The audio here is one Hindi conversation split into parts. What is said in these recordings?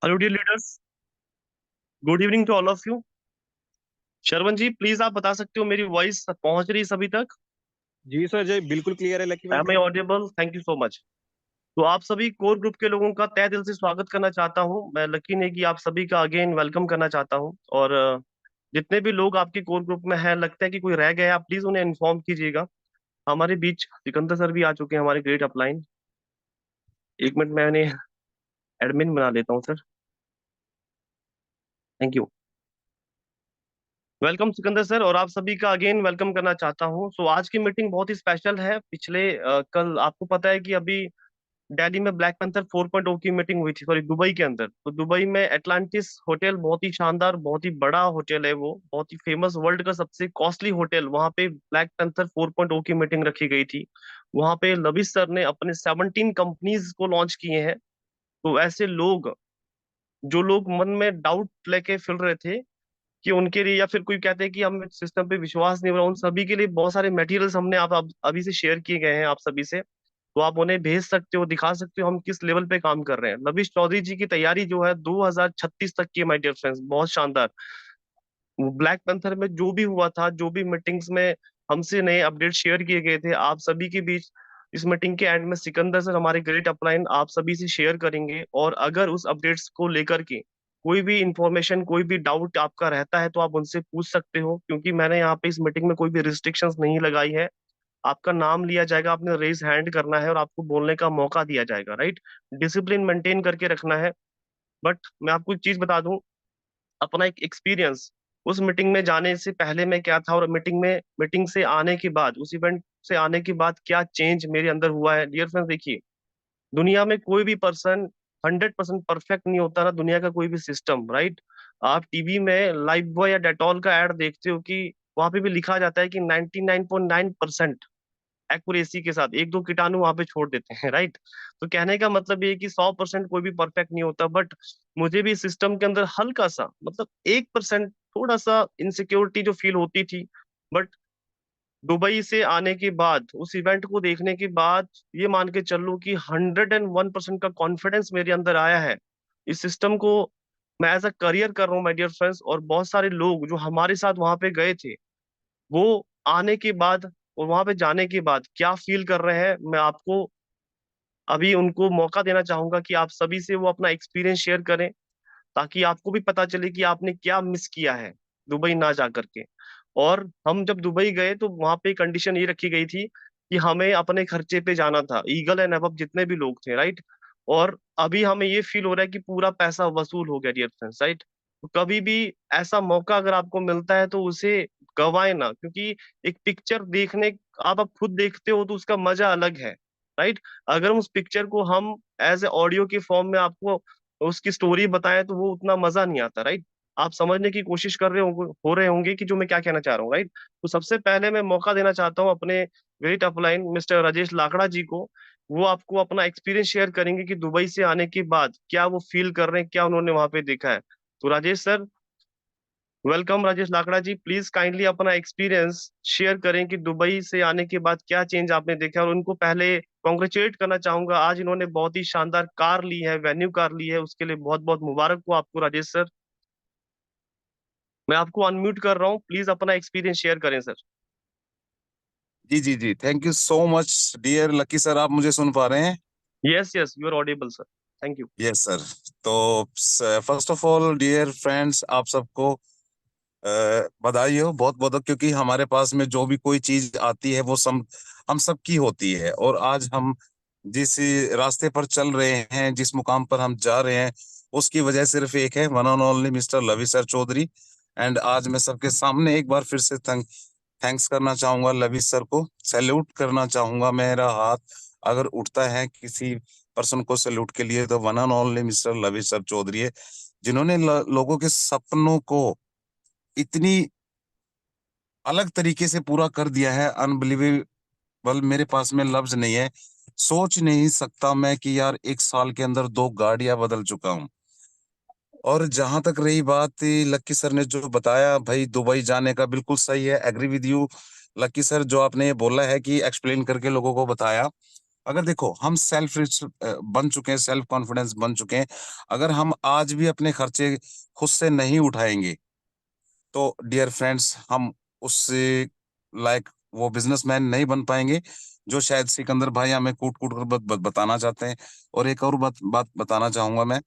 Hello dear leaders, good evening to all of you. Sharvan ji, please आप बता सकते हो मेरी वॉइस पहुंच रही है सभी तक? जी सर, जय बिल्कुल क्लियर है लकी भाई। Am I audible? Thank you so much. तो आप सभी कोर ग्रुप के लोगों का तहे दिल से स्वागत करना चाहता हूं। मैं लकी ने कि आप सभी का अगेन वेलकम करना चाहता हूं। और जितने भी लोग आपके कोर ग्रुप में हैं, लगता है कि कोई रह गया है, आप प्लीज उन्हें इन्फॉर्म कीजिएगा। हमारे बीच सिकंदर सर भी आ चुके हैं, हमारे ग्रेट अपलाइन। एक मिनट, मैं उन्हें एडमिन बना लेता हूँ sir. Thank you. Welcome Sikandar sir, और आप सभी का अगेन वेलकम करना चाहता हूं। सो आज की मीटिंग बहुत ही स्पेशल है। पिछले कल आपको पता है कि अभी दिल्ली में ब्लैक पैंथर 4.0 की मीटिंग हुई थी, सॉरी दुबई के अंदर। तो दुबई में एटलांटिस होटल, बहुत ही शानदार, बहुत ही बड़ा होटल है, वो बहुत ही फेमस, वर्ल्ड का सबसे कॉस्टली होटल। वहां पे ब्लैक पैंथर 4.0 की मीटिंग रखी गई थी। वहां पे लविश सर ने अपने 17 कंपनीज को लॉन्च किए हैं। तो ऐसे लोग, जो लोग मन में डाउट लेके फिर रहे थे कि उनके लिए, या फिर कोई कहते हैं कि हम सिस्टम पे विश्वास नहीं हो रहा, उन सभी के लिए बहुत सारे मटेरियल्स हमने आप अभी से शेयर किए गए हैं आप सभी से। तो आप उन्हें भेज सकते हो, दिखा सकते हो हम किस लेवल पे काम कर रहे हैं। लविश चौधरी जी की तैयारी जो है 2036 तक की है, माय डियर फ्रेंड्स, बहुत शानदार। वो ब्लैक पैंथर में जो भी हुआ था, जो भी मीटिंग्स में हमसे नए अपडेट शेयर किए गए थे, आप सभी के बीच इस मीटिंग के एंड में सिकंदर सर, हमारे ग्रेट अपलाइन, आप सभी से शेयर करेंगे। और अगर उस अपडेट्स को लेकर के कोई भी इंफॉर्मेशन, कोई भी डाउट आपका रहता है, तो आप उनसे पूछ सकते हो, क्योंकि मैंने यहाँ पे इस मीटिंग में कोई भी रिस्ट्रिक्शंस नहीं लगाई है। आपका नाम लिया जाएगा, आपने रेज हैंड करना है और आपको बोलने का मौका दिया जाएगा, राइट? डिसिप्लिन मेंटेन करके रखना है। बट मैं आपको एक चीज बता दूं, अपना एक एक्सपीरियंस, उस मीटिंग में जाने से पहले मैं क्या था, और मीटिंग से आने के बाद, उस इवेंट से आने के बाद क्या चेंज मेरे अंदर हुआ है। डियर फ्रेंड्स, देखिए, दुनिया में कोई भी पर्सन 100% परफेक्ट नहीं होता ना, दुनिया का कोई भी सिस्टम, राइट? आप टीवी में लाइफ बॉय या डेटॉल का एड देखते हो कि वहां पे भी लिखा जाता है कि 99.9% एक्यूरेसी के साथ एक दो कीटाणु वहां पे छोड़ देते हैं, राइट? तो कहने का मतलब ये है कि 100% कोई भी परफेक्ट नहीं होता। बट मुझे भी सिस्टम के अंदर हल्का सा, मतलब 1% थोड़ा सा इनसिक्योरिटी जो फील होती थी। बट दुबई से आने के बाद, उस इवेंट को देखने के बाद, ये मान के चल लो कि 101% का कॉन्फिडेंस मेरे अंदर आया है। इस सिस्टम को मैं एज अ करियर कर रहा हूँ, माय डियर फ्रेंड्स। और बहुत सारे लोग जो हमारे साथ वहां पे गए थे, वो आने के बाद और वहां पे जाने के बाद क्या फील कर रहे हैं, मैं आपको अभी उनको मौका देना चाहूंगा कि आप सभी से वो अपना एक्सपीरियंस शेयर करें, ताकि आपको भी पता चले कि आपने क्या मिस किया है दुबई ना जा करके। और हम जब दुबई गए तो वहां पे कंडीशन ये रखी गई थी कि हमें अपने खर्चे पे जाना था, ईगल एंड अबव जितने भी लोग थे, राइट? और अभी हमें ये फील हो रहा है कि पूरा पैसा वसूल हो गया, डियर फ्रेंड्स, राइट? तो कभी भी ऐसा मौका अगर आपको मिलता है तो उसे गवाए ना, क्योंकि एक पिक्चर देखने, आप खुद देखते हो तो उसका मजा अलग है, राइट? अगर उस पिक्चर को हम एज ए ऑडियो के फॉर्म में आपको उसकी स्टोरी बताएं तो वो उतना मजा नहीं आता, राइट? आप समझने की कोशिश कर रहे हो रहे होंगे कि जो मैं क्या कहना चाह रहा हूँ, राइट? तो सबसे पहले मैं मौका देना चाहता हूँ अपने great upline mister Rajesh Lakra जी को। वो आपको अपना एक्सपीरियंस शेयर करेंगे कि दुबई से आने के बाद क्या वो फील कर रहे हैं, क्या उन्होंने वहां पे देखा है। तो Rajesh sir, welcome. Rajesh Lakra ji, please kindly अपना एक्सपीरियंस शेयर करें कि दुबई से आने के बाद क्या चेंज आपने देखा। और उनको पहले कॉन्ग्रेचुलेट करना चाहूंगा, आज इन्होंने बहुत ही शानदार कार ली है, वेन्यू कार ली है, उसके लिए बहुत बहुत मुबारक हो आपको राजेश सर। मैं आपको अनम्यूट कर रहा हूँ, प्लीज अपना एक्सपीरियंस शेयर करें सर। जी जी जी, thank you so much dear Lucky sir. आप मुझे सुन पा रहे हैं? Yes yes, you are audible sir. Thank you. Yes sir. तो first of all dear friends, आप सबको बधाई हो, बहुत बहुत, क्योंकि हमारे पास में जो भी कोई चीज आती है वो हम सब की होती है। और आज हम जिस रास्ते पर चल रहे हैं, जिस मुकाम पर हम जा रहे हैं, उसकी वजह सिर्फ एक है, one and only mister Lavi sir Chaudhary. And आज मैं सबके सामने एक बार फिर से थैंक्स करना चाहूंगा लवी सर को, सैल्यूट करना चाहूंगा। मेरा हाथ अगर उठता है किसी पर्सन को सैल्यूट के लिए, तो one and only mister Lavi sir Chaudhary है, जिन्होंने लोगों के सपनों को इतनी अलग तरीके से पूरा कर दिया है, अनबिलीवेबल। मेरे पास में लफ्ज नहीं है। सोच नहीं सकता मैं कि यार एक साल के अंदर दो गाड़ियां बदल चुका हूं। और जहां तक रही बात लक्की सर ने जो बताया भाई दुबई जाने का, बिल्कुल सही है, agree with you Lucky sir. जो आपने ये बोला है कि एक्सप्लेन करके लोगों को बताया, अगर देखो हम सेल्फ बन चुके हैं, सेल्फ कॉन्फिडेंस बन चुके हैं, अगर हम आज भी अपने खर्चे खुद से नहीं उठाएंगे तो डियर फ्रेंड्स हम उससे लाइक वो बिजनेसमैन नहीं बन पाएंगे जो शायद सिकंदर भाई हमें कूट कूट कर बताना चाहते हैं। और एक और बात बताना चाहूंगा मैं,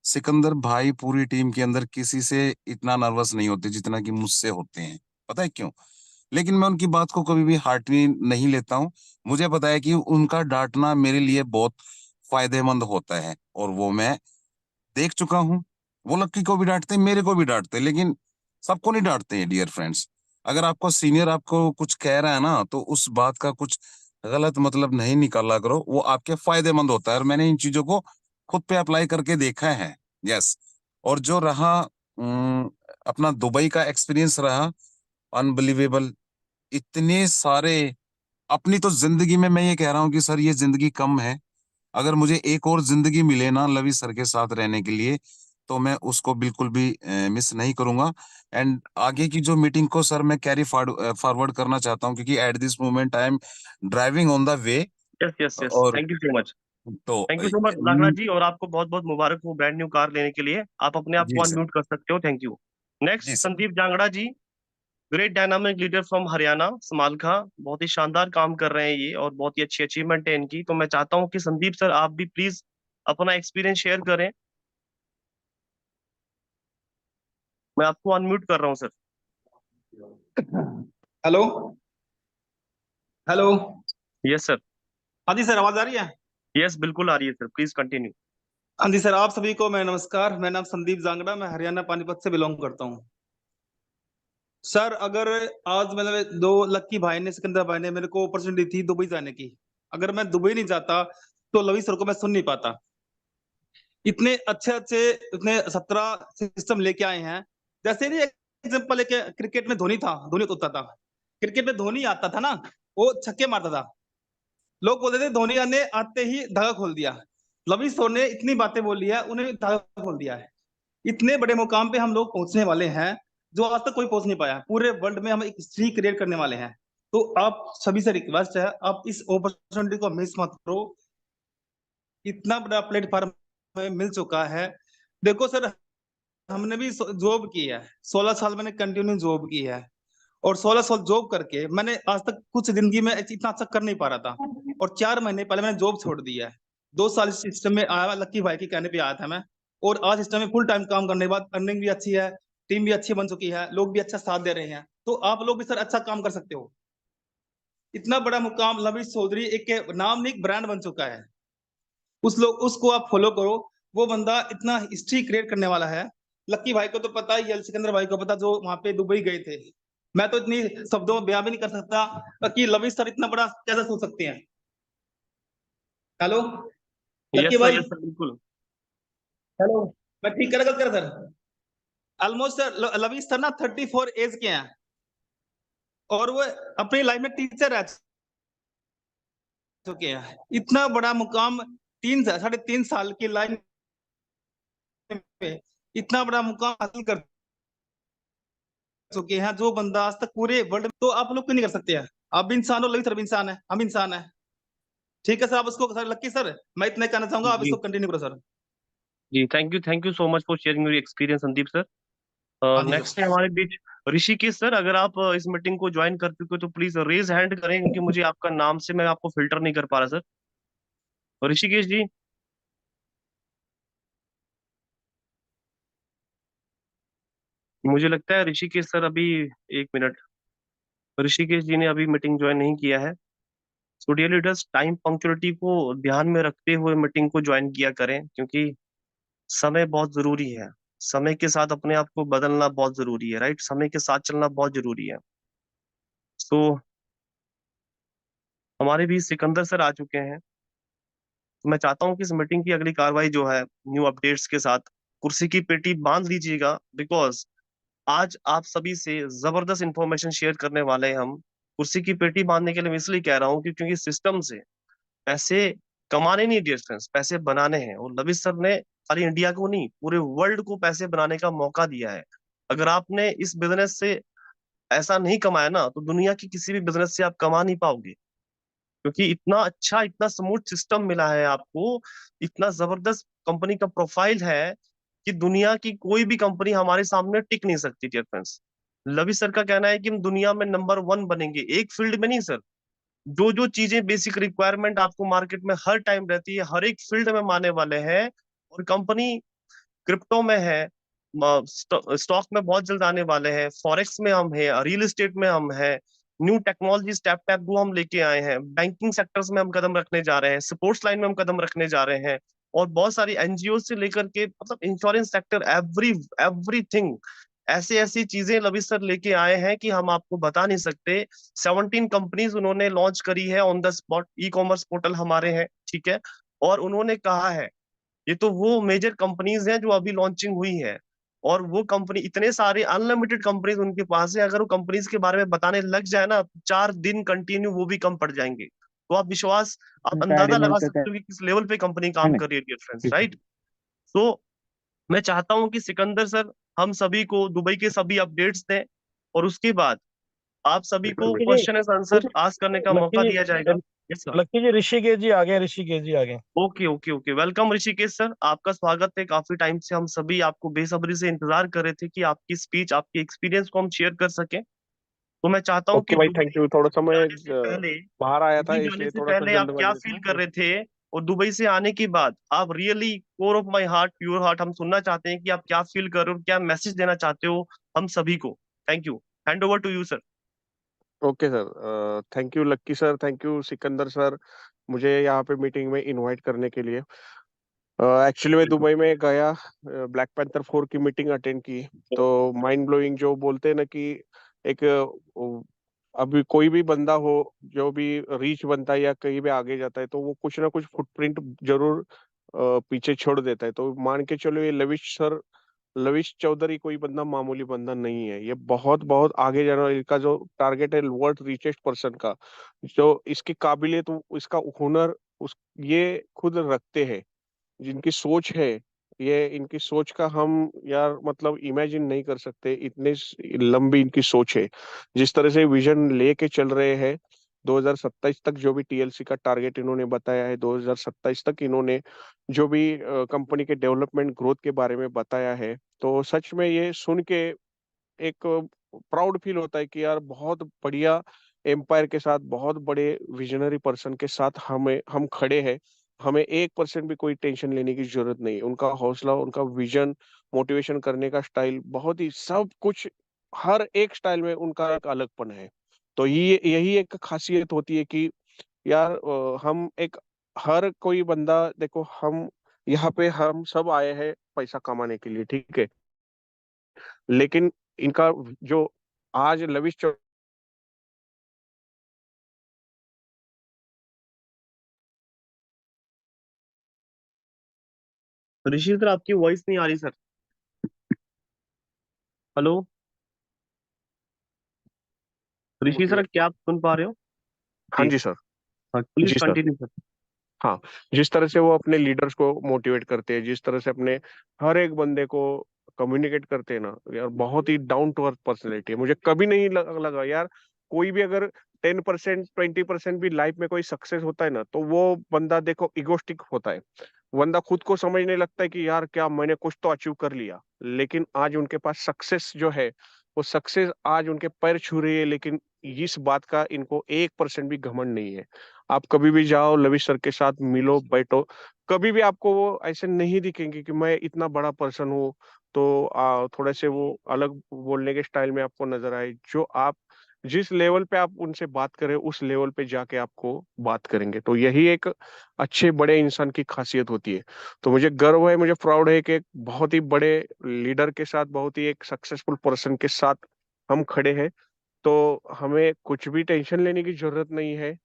सिकंदर भाई पूरी टीम के अंदर किसी से इतना नर्वस नहीं होते जितना कि मुझसे होते हैं। पता है क्यों? लेकिन मैं उनकी बात को कभी भी हार्टली नहीं लेता हूँ। मुझे पता है कि उनका डांटना मेरे लिए बहुत फायदेमंद होता है, और वो मैं देख चुका हूँ। वो लक्की को भी डांटते हैं, मेरे को भी डांटते हैं, लेकिन सबको नहीं डांटते हैं डियर फ्रेंड्स। अगर आपको सीनियर आपको कुछ कह रहा है ना, तो उस बात का कुछ गलत मतलब नहीं निकाला करो, वो आपके फायदेमंद होता है। और मैंने इन चीजों को खुद पे अप्लाई करके देखा है। यस। और जो रहा अपना दुबई का एक्सपीरियंस रहा अनबिलीवेबल। इतने सारे अपनी तो जिंदगी में मैं ये कह रहा हूँ कि सर ये जिंदगी कम है। अगर मुझे एक और जिंदगी मिले ना लवी सर के साथ रहने के लिए, तो मैं उसको बिल्कुल भी मिस नहीं करूंगा। एंड आगे की जो मीटिंग को सर मैं कैरी फॉरवर्ड करना चाहता हूँ, क्योंकि at this moment I am driving on the way. Yes yes yes, और थैंक यू सो मच। तो थैंक यू सो मच लाखराज जी, और आपको बहुत बहुत मुबारक हो ब्रांड न्यू कार लेने के लिए। आप अपने आप को जी सर। अनम्यूट कर सकते हो। Thank you. जी next sir. Sandeep Jangra ji, great dynamic leader from Haryana Samalkha. बहुत ही शानदार काम कर रहे हैं ये, और बहुत ही अच्छी अचीवमेंट है इनकी। तो मैं चाहता हूँ कि संदीप सर आप भी प्लीज अपना एक्सपीरियंस शेयर करें। मैं आपको अनम्यूट कर रहा हूँ sir. Hello. Hello. Yes sir. हाँ जी सर, आवाज आ रही है? यस बिल्कुल आ रही है सर, प्लीज कंटिन्यू। हाँ जी सर, आप सभी को मैं नमस्कार। मेरा नाम संदीप जांगड़ा, मैं हरियाणा पानीपत से बिलोंग करता हूँ। सर, अगर आज मतलब दो लक्की भाई ने, सिकंदर भाई ने मेरे को अपॉर्चुनिटी थी दुबई जाने की, अगर मैं दुबई नहीं जाता तो लवी सर को मैं सुन नहीं पाता। इतने अच्छे अच्छे, इतने 17 सिस्टम लेके आए हैं। जैसे नहीं, एग्जाम्पल एक क्रिकेट में धोनी था, धोनी होता था। क्रिकेट में धोनी आता था ना, वो छक्के मारता था। लोग बोलते थे धोनी ने आते ही धागा खोल दिया। लवी सर ने इतनी बातें बोली है, उन्हें धागा खोल दिया है। इतने बड़े मुकाम पे हम लोग पहुंचने वाले हैं जो आज तक कोई पहुंच नहीं पाया। पूरे वर्ल्ड में हम एक हिस्ट्री क्रिएट करने वाले हैं। तो आप सभी से रिक्वेस्ट है, आप इस अपॉर्चुनिटी को मिस मत करो। इतना बड़ा प्लेटफॉर्म हमें मिल चुका है। देखो सर, हमने भी जॉब की है, 16 साल मैंने कंटिन्यू जॉब की है। और 16 साल जॉब करके मैंने आज तक कुछ जिंदगी में इतना अच्छा कर नहीं पा रहा था। और 4 महीने पहले मैंने जॉब छोड़ दी है। 2 साल इस सिस्टम में आया, लक्की भाई के कहने पे आया था मैं। और आज सिस्टम में फुल टाइम काम करने के बाद अर्निंग भी अच्छी है, टीम भी अच्छी बन चुकी है, लोग भी अच्छा साथ दे रहे हैं। तो आप लोग भी सर अच्छा काम कर सकते हो। इतना बड़ा मुकाम लविश चौधरी एक नाम नहीं, ब्रांड बन चुका है। उसको आप फॉलो करो। वो बंदा इतना हिस्ट्री क्रिएट करने वाला है। लक्की भाई को तो पता ही है, सिकंदर भाई को पता, जो वहां पे दुबई गए थे। मैं तो इतनी शब्दों में बयां भी नहीं कर सकता कि लविश सर इतना बड़ा कैसे सोच सकते हैं। हेलो लक्की भाई। यस सर बिल्कुल। हेलो। मैं ठीक कर गलत कर sir? Almost sir lavish sir ना 34 एज के हैं। और वो अपनी लाइफ में टीचर रह चुके हैं। इतना बड़ा मुकाम 3 साढ़े 3 साल की लाइन में इतना बड़ा मुकाम हासिल कर चुके हैं, जो बंदा आज तक पूरे वर्ल्ड में, तो आप लोग क्यों नहीं कर सकते हैं? आप भी इंसान हो, लवी सर भी इंसान है, हम इंसान है। ठीक है सर, आप उसको सर, लक्की सर, मैं इतना कहना चाहूंगा, आप जी इसको कंटिन्यू करो सर। जी, thank you so much for sharing your experience Sandeep sir. हाँ जी नेक्स्ट सर। है हमारे बीच ऋषिकेश सर। अगर आप इस मीटिंग को ज्वाइन कर चुके हो तो प्लीज रेज हैंड करें, क्योंकि मुझे आपका नाम से मैं आपको फिल्टर नहीं कर पा रहा सर। ऋषिकेश जी। मुझे लगता है ऋषिकेश सर अभी, एक मिनट, ऋषिकेश जी ने अभी मीटिंग ज्वाइन नहीं किया है। So dear leaders, time punctuality को ध्यान में रखते हुए मीटिंग को ज्वाइन किया करें, क्योंकि समय बहुत जरूरी है। समय के साथ अपने आप को बदलना बहुत जरूरी है, राइट? समय के साथ चलना बहुत जरूरी है। सो हमारे भी सिकंदर सर आ चुके हैं। तो मैं चाहता हूँ कि इस मीटिंग की अगली कार्रवाई जो है, न्यू अपडेट्स के साथ कुर्सी की पेटी बांध लीजिएगा, बिकॉज आज आप सभी से जबरदस्त इंफॉर्मेशन शेयर करने वाले हैं हम। कुर्सी की पेटी बांधने के लिए मैं इसलिए कह रहा हूँ कि क्योंकि सिस्टम से पैसे कमाने नहीं डियर फ्रेंड्स, पैसे बनाने हैं। और लविश सर ने खाली इंडिया को नहीं, पूरे वर्ल्ड को पैसे बनाने का मौका दिया है। अगर आपने इस बिजनेस से ऐसा नहीं कमाया ना, तो दुनिया की किसी भी बिजनेस से आप कमा नहीं पाओगे। क्योंकि इतना अच्छा, इतना स्मूथ सिस्टम मिला है आपको, इतना जबरदस्त कंपनी का प्रोफाइल है कि दुनिया की कोई भी कंपनी हमारे सामने टिक नहीं सकती डियर फ्रेंड्स। लवी सर का कहना है कि हम दुनिया में नंबर वन बनेंगे, एक फील्ड में नहीं सर, जो जो चीजें बेसिक रिक्वायरमेंट आपको मार्केट में हर टाइम रहती है, हर एक फील्ड में माने वाले हैं। और कंपनी क्रिप्टो में है, स्टॉक में बहुत जल्द आने वाले हैं, फॉरेक्स में हम हैं, रियल एस्टेट में हम हैं, न्यू टेक्नोलॉजी स्टेप टैप वो हम लेके आए हैं, बैंकिंग सेक्टर्स में हम कदम रखने जा रहे हैं, स्पोर्ट्स लाइन में हम कदम रखने जा रहे हैं, और बहुत सारी एनजीओ से लेकर के मतलब इंश्योरेंस सेक्टर, एवरीथिंग, ऐसी ऐसी चीजें लवी सर लेके आए हैं कि हम आपको बता नहीं सकते। 17 कंपनीज उन्होंने लॉन्च करी है on the spot, e commerce portal हमारे हैं, ठीक है। और उन्होंने कहा है, ये तो वो मेजर कंपनीज हैं जो अभी लॉन्चिंग हुई है, और वो कंपनी, इतने सारे अनलिमिटेड कंपनीज उनके पास है, अगर वो कंपनीज के बारे में बताने लग जाए ना, 4 दिन कंटिन्यू वो भी कम पड़ जाएंगे। तो आप विश्वास, आप अंदाजा लगा सकते हो कि किस लेवल पे कंपनी काम कर रही है डियर फ्रेंड्स, राइट। तो मैं चाहता हूं कि सिकंदर सर हम सभी को दुबई के सभी अपडेट्स दें, और उसके बाद आप सभी को Lucky ji, question and answer ask करने का लक्की मौका जी, दिया जाएगा। Yes sir. लक्की जी, ऋषिकेश जी आ गए, ऋषिकेश जी आ गए। Okay okay okay, welcome Rishikesh sir, आपका स्वागत है। काफी टाइम से हम सभी आपको बेसब्री से इंतजार कर रहे थे कि आपकी स्पीच, आपकी एक्सपीरियंस को हम शेयर कर सकें। तो मैं चाहता हूँ ओके कि भाई, दुबई थैंक यू। थोड़ा सा मैं जाने से पहले, बाहर आया था, दुबई जाने इसलिए से थोड़ा सा पहले आप क्या जल्दबाजी फील थी। कर रहे थे, और दुबई से आने के बाद आप really core of my heart, pure heart, हम सुनना चाहते हैं कि आप क्या फील कर रहे हो, क्या मैसेज देना चाहते हो हम सभी को। Thank you, hand over to you sir. Okay sir, thank you Lucky sir, thank you Sikandar sir, मुझे यहाँ पे मीटिंग में इनवाइट करने के लिए। एक्चुअली मैं दुबई में गया, ब्लैक पैंथर 4 की मीटिंग अटेंड की। तो माइंड ब्लोइंग, जो बोलते हैं ना कि एक अभी कोई भी बंदा हो, जो भी रीच बनता है या कहीं भी आगे जाता है, तो वो कुछ ना कुछ फुटप्रिंट जरूर पीछे छोड़ देता है। तो मान के चलो, ये लविश सर, लविश चौधरी कोई बंदा मामूली बंदा नहीं है। ये बहुत बहुत आगे जाना, इनका जो टारगेट है वर्ल्ड रिचेस्ट पर्सन का, जो इसकी काबिलियत, इसका हुनर, उस ये खुद रखते हैं। जिनकी सोच है, ये इनकी सोच का हम यार मतलब इमेजिन नहीं कर सकते, इतने लंबी इनकी सोच है। जिस तरह से विजन लेके चल रहे हैं, 2027 तक जो भी टीएलसी का टारगेट इन्होंने बताया है, 2027 तक इन्होंने जो भी कंपनी के डेवलपमेंट ग्रोथ के बारे में बताया है, तो सच में ये सुन के एक प्राउड फील होता है कि यार बहुत बढ़िया एम्पायर के साथ, बहुत बड़े विजनरी पर्सन के साथ हम खड़े हैं। हमें 1% भी कोई टेंशन लेने की जरूरत नहीं। उनका हौसला, उनका विजन, मोटिवेशन करने का स्टाइल, बहुत ही सब कुछ, हर एक स्टाइल में उनका एक अलगपन है। तो ये यही एक खासियत होती है कि यार हम एक, हर कोई बंदा देखो, हम यहाँ पे हम सब आए हैं पैसा कमाने के लिए, ठीक है, लेकिन इनका जो आज लविश ऋषि सर आपकी वॉइस नहीं आ रही सर। हेलो ऋषि सर, क्या आप सुन पा रहे हो? हाँ जी, जी सर। हाँ प्लीज जी सर। Continue sir. हाँ, जिस तरह से वो अपने लीडर्स को मोटिवेट करते हैं, जिस तरह से अपने हर एक बंदे को कम्युनिकेट करते हैं ना यार, बहुत ही डाउन टू अर्थ पर्सनैलिटी है। मुझे कभी नहीं लगा यार, कोई भी अगर 10% 20% भी लाइफ में कोई सक्सेस होता है ना, तो वो बंदा देखो इगोस्टिक होता है। बंदा खुद को समझने लगता है कि यार क्या मैंने कुछ तो अचीव कर लिया। लेकिन आज उनके पास सक्सेस जो है, वो सक्सेस आज उनके पैर छू रही है, लेकिन इस बात का इनको 1% भी घमंड नहीं है। आप कभी भी जाओ, लवी सर के साथ मिलो, बैठो, कभी भी आपको वो ऐसे नहीं दिखेंगे कि मैं इतना बड़ा पर्सन हूँ। तो थोड़े से वो अलग बोलने के स्टाइल में आपको नजर आए। जो आप जिस लेवल पे आप उनसे बात करें, उस लेवल पे जाके आपको बात करेंगे। तो यही एक अच्छे बड़े इंसान की खासियत होती है। तो मुझे गर्व है, मुझे प्राउड है कि एक बहुत ही बड़े लीडर के साथ, बहुत ही एक सक्सेसफुल पर्सन के साथ हम खड़े हैं। तो हमें कुछ भी टेंशन लेने की जरूरत नहीं है।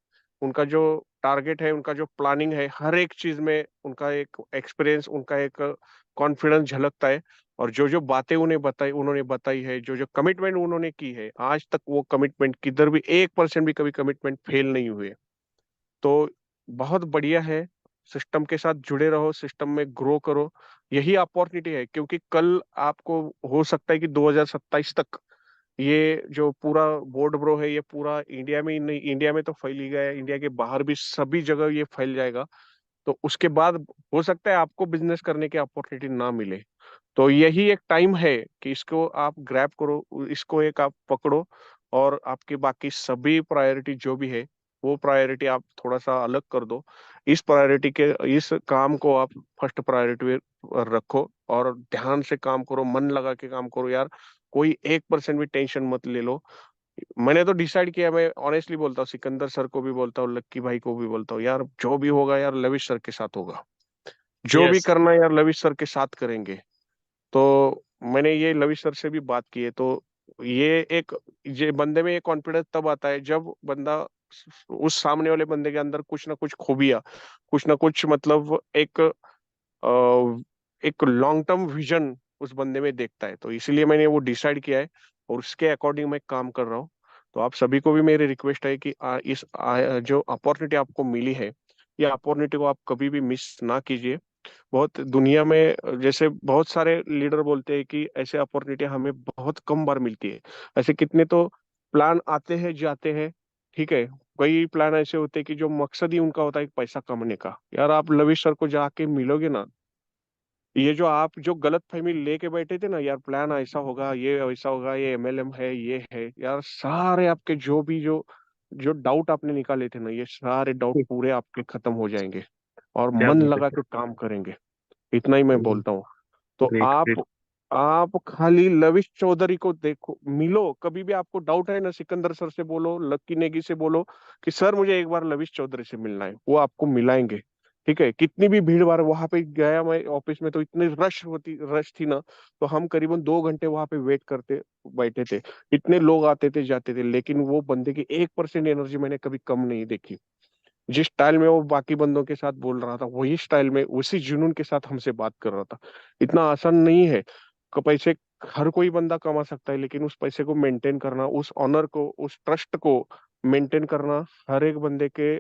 उनका जो टारगेट है, उनका जो प्लानिंग है, हर एक चीज में उनका एक एक्सपीरियंस, उनका एक कॉन्फिडेंस झलकता है। और जो जो बातें उन्होंने बताई है, जो जो कमिटमेंट उन्होंने की है, आज तक वो कमिटमेंट किधर भी 1% भी कभी कमिटमेंट फेल नहीं हुए। तो बहुत बढ़िया है। सिस्टम के साथ जुड़े रहो, सिस्टम में ग्रो करो, यही अपॉर्चुनिटी है। क्योंकि कल आपको हो सकता है कि 2027 तक ये जो पूरा बोर्ड ब्रो है, ये पूरा इंडिया में ही नहीं, इंडिया में तो फैल ही गया है, इंडिया के बाहर भी सभी जगह ये फैल जाएगा। तो उसके बाद हो सकता है आपको बिजनेस करने की अपॉर्चुनिटी ना मिले। तो यही एक टाइम है कि इसको आप ग्रैब करो, इसको एक आप पकड़ो, और आपकी बाकी सभी प्रायोरिटी जो भी है वो प्रायोरिटी आप थोड़ा सा अलग कर दो। इस प्रायोरिटी के इस काम को आप फर्स्ट प्रायोरिटी रखो और ध्यान से काम करो, मन लगा के काम करो यार। कोई 1% भी टेंशन मत ले लो। मैंने तो डिसाइड किया, मैं ऑनेस्टली बोलता हूँ, सिकंदर सर को भी बोलता हूँ, लक्की भाई को भी बोलता हूँ, यार जो भी होगा यार लविश सर के साथ होगा। जो भी यस। करना है यार लविश सर के साथ करेंगे। तो मैंने ये लविश सर से भी बात की है। तो ये एक, ये बंदे में ये कॉन्फिडेंस तब आता है जब बंदा उस सामने वाले बंदे के अंदर कुछ ना कुछ खूबियां, कुछ ना कुछ मतलब एक लॉन्ग टर्म विजन उस बंदे में देखता है। तो इसीलिए मैंने वो डिसाइड किया है और उसके अकॉर्डिंग मैं काम कर रहा हूँ। तो आप सभी को भी मेरी रिक्वेस्ट है कि जो अपॉर्चुनिटी आपको मिली है, ये अपॉर्चुनिटी को आप कभी भी मिस ना कीजिए। बहुत दुनिया में जैसे बहुत सारे लीडर बोलते हैं कि ऐसे अपॉर्चुनिटी हमें बहुत कम बार मिलती है। ऐसे कितने तो प्लान आते हैं जाते हैं, ठीक है। कई प्लान ऐसे होते हैं कि जो मकसद ही उनका होता है पैसा कमाने का। यार आप लविश सर को जाके मिलोगे ना, ये जो आप जो गलत फहमी लेके बैठे थे ना यार, प्लान ऐसा होगा, ये ऐसा होगा, ये एमएलएम है, ये है यार, सारे आपके जो भी जो जो डाउट आपने निकाले थे ना, ये सारे डाउट पूरे आपके खत्म हो जाएंगे और क्या मन बात है लगा सर। के काम करेंगे। इतना ही मैं बोलता हूँ। तो ग्रेट ग्रेट। आप खाली लविश चौधरी को देखो, मिलो। कभी भी आपको डाउट है ना, सिकंदर सर से बोलो, लक्की नेगी से बोलो कि सर मुझे एक बार लविश चौधरी से मिलना है, वो आपको मिलाएंगे। ठीक है, कितनी भी भीड़ भाड़ वहां पे गया मैं ऑफिस में, तो इतनी रश थी ना, तो हम करीबन 2 घंटे वहां पे वेट करते बैठे थे। इतने लोग आते थे जाते थे, लेकिन वो बंदे की 1% एनर्जी मैंने कभी कम नहीं देखी। जिस स्टाइल में वो बाकी बंदों के साथ बोल रहा था, वही स्टाइल में उसी जुनून के साथ हमसे बात कर रहा था। इतना आसान नहीं है पैसे हर कोई बंदा कमा सकता है, लेकिन उस पैसे को मेंटेन करना, उस ऑनर को, उस ट्रस्ट को मेंटेन करना हर एक बंदे के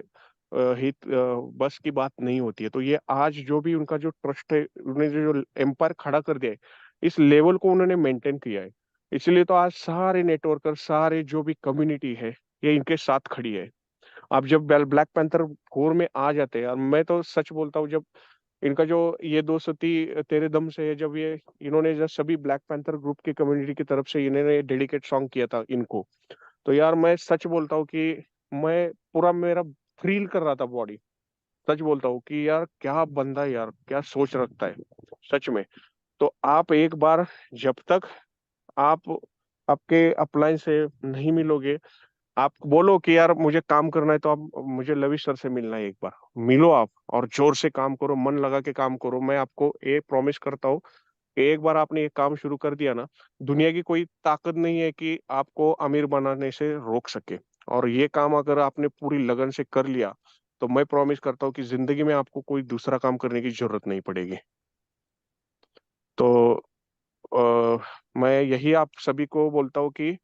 बस की बात नहीं होती है। तो ये आज जो भी उनका जो ट्रस्ट है, उन्होंने जो एम्पायर खड़ा कर दिया है, इस लेवल को उन्होंने मेंटेन किया है। इसलिए तो आज सारे नेटवर्कर, सारे जो भी कम्युनिटी है, ये इनके साथ खड़ी है। आप जब ब्लैक पैंथर 4 में आ जाते हैं, और मैं तो सच बोलता हूँ, जब इनका जो ये 230 तेरे दम से है, जब ये इन्होंने जब सभी ब्लैक पैंथर ग्रुप की कम्युनिटी की तरफ से इन्होंने डेडिकेट सॉन्ग किया था इनको, तो यार मैं सच बोलता हूँ कि मैं पूरा मेरा फील कर रहा था बॉडी। सच बोलता हूँ कि यार क्या बंदा है यार, क्या सोच रखता है सच में। तो आप एक बार, जब तक आप आपके अपलाइन से नहीं मिलोगे, आप बोलो कि यार मुझे काम करना है, तो आप मुझे लविश सर से मिलना है, एक बार मिलो आप और जोर से काम करो, मन लगा के काम करो। मैं आपको ये प्रॉमिस करता हूँ कि एक बार आपने ये काम शुरू कर दिया ना, दुनिया की कोई ताकत नहीं है कि आपको अमीर बनाने से रोक सके। और ये काम अगर आपने पूरी लगन से कर लिया, तो मैं प्रॉमिस करता हूँ कि जिंदगी में आपको कोई दूसरा काम करने की जरूरत नहीं पड़ेगी। तो मैं यही आप सभी को बोलता हूँ कि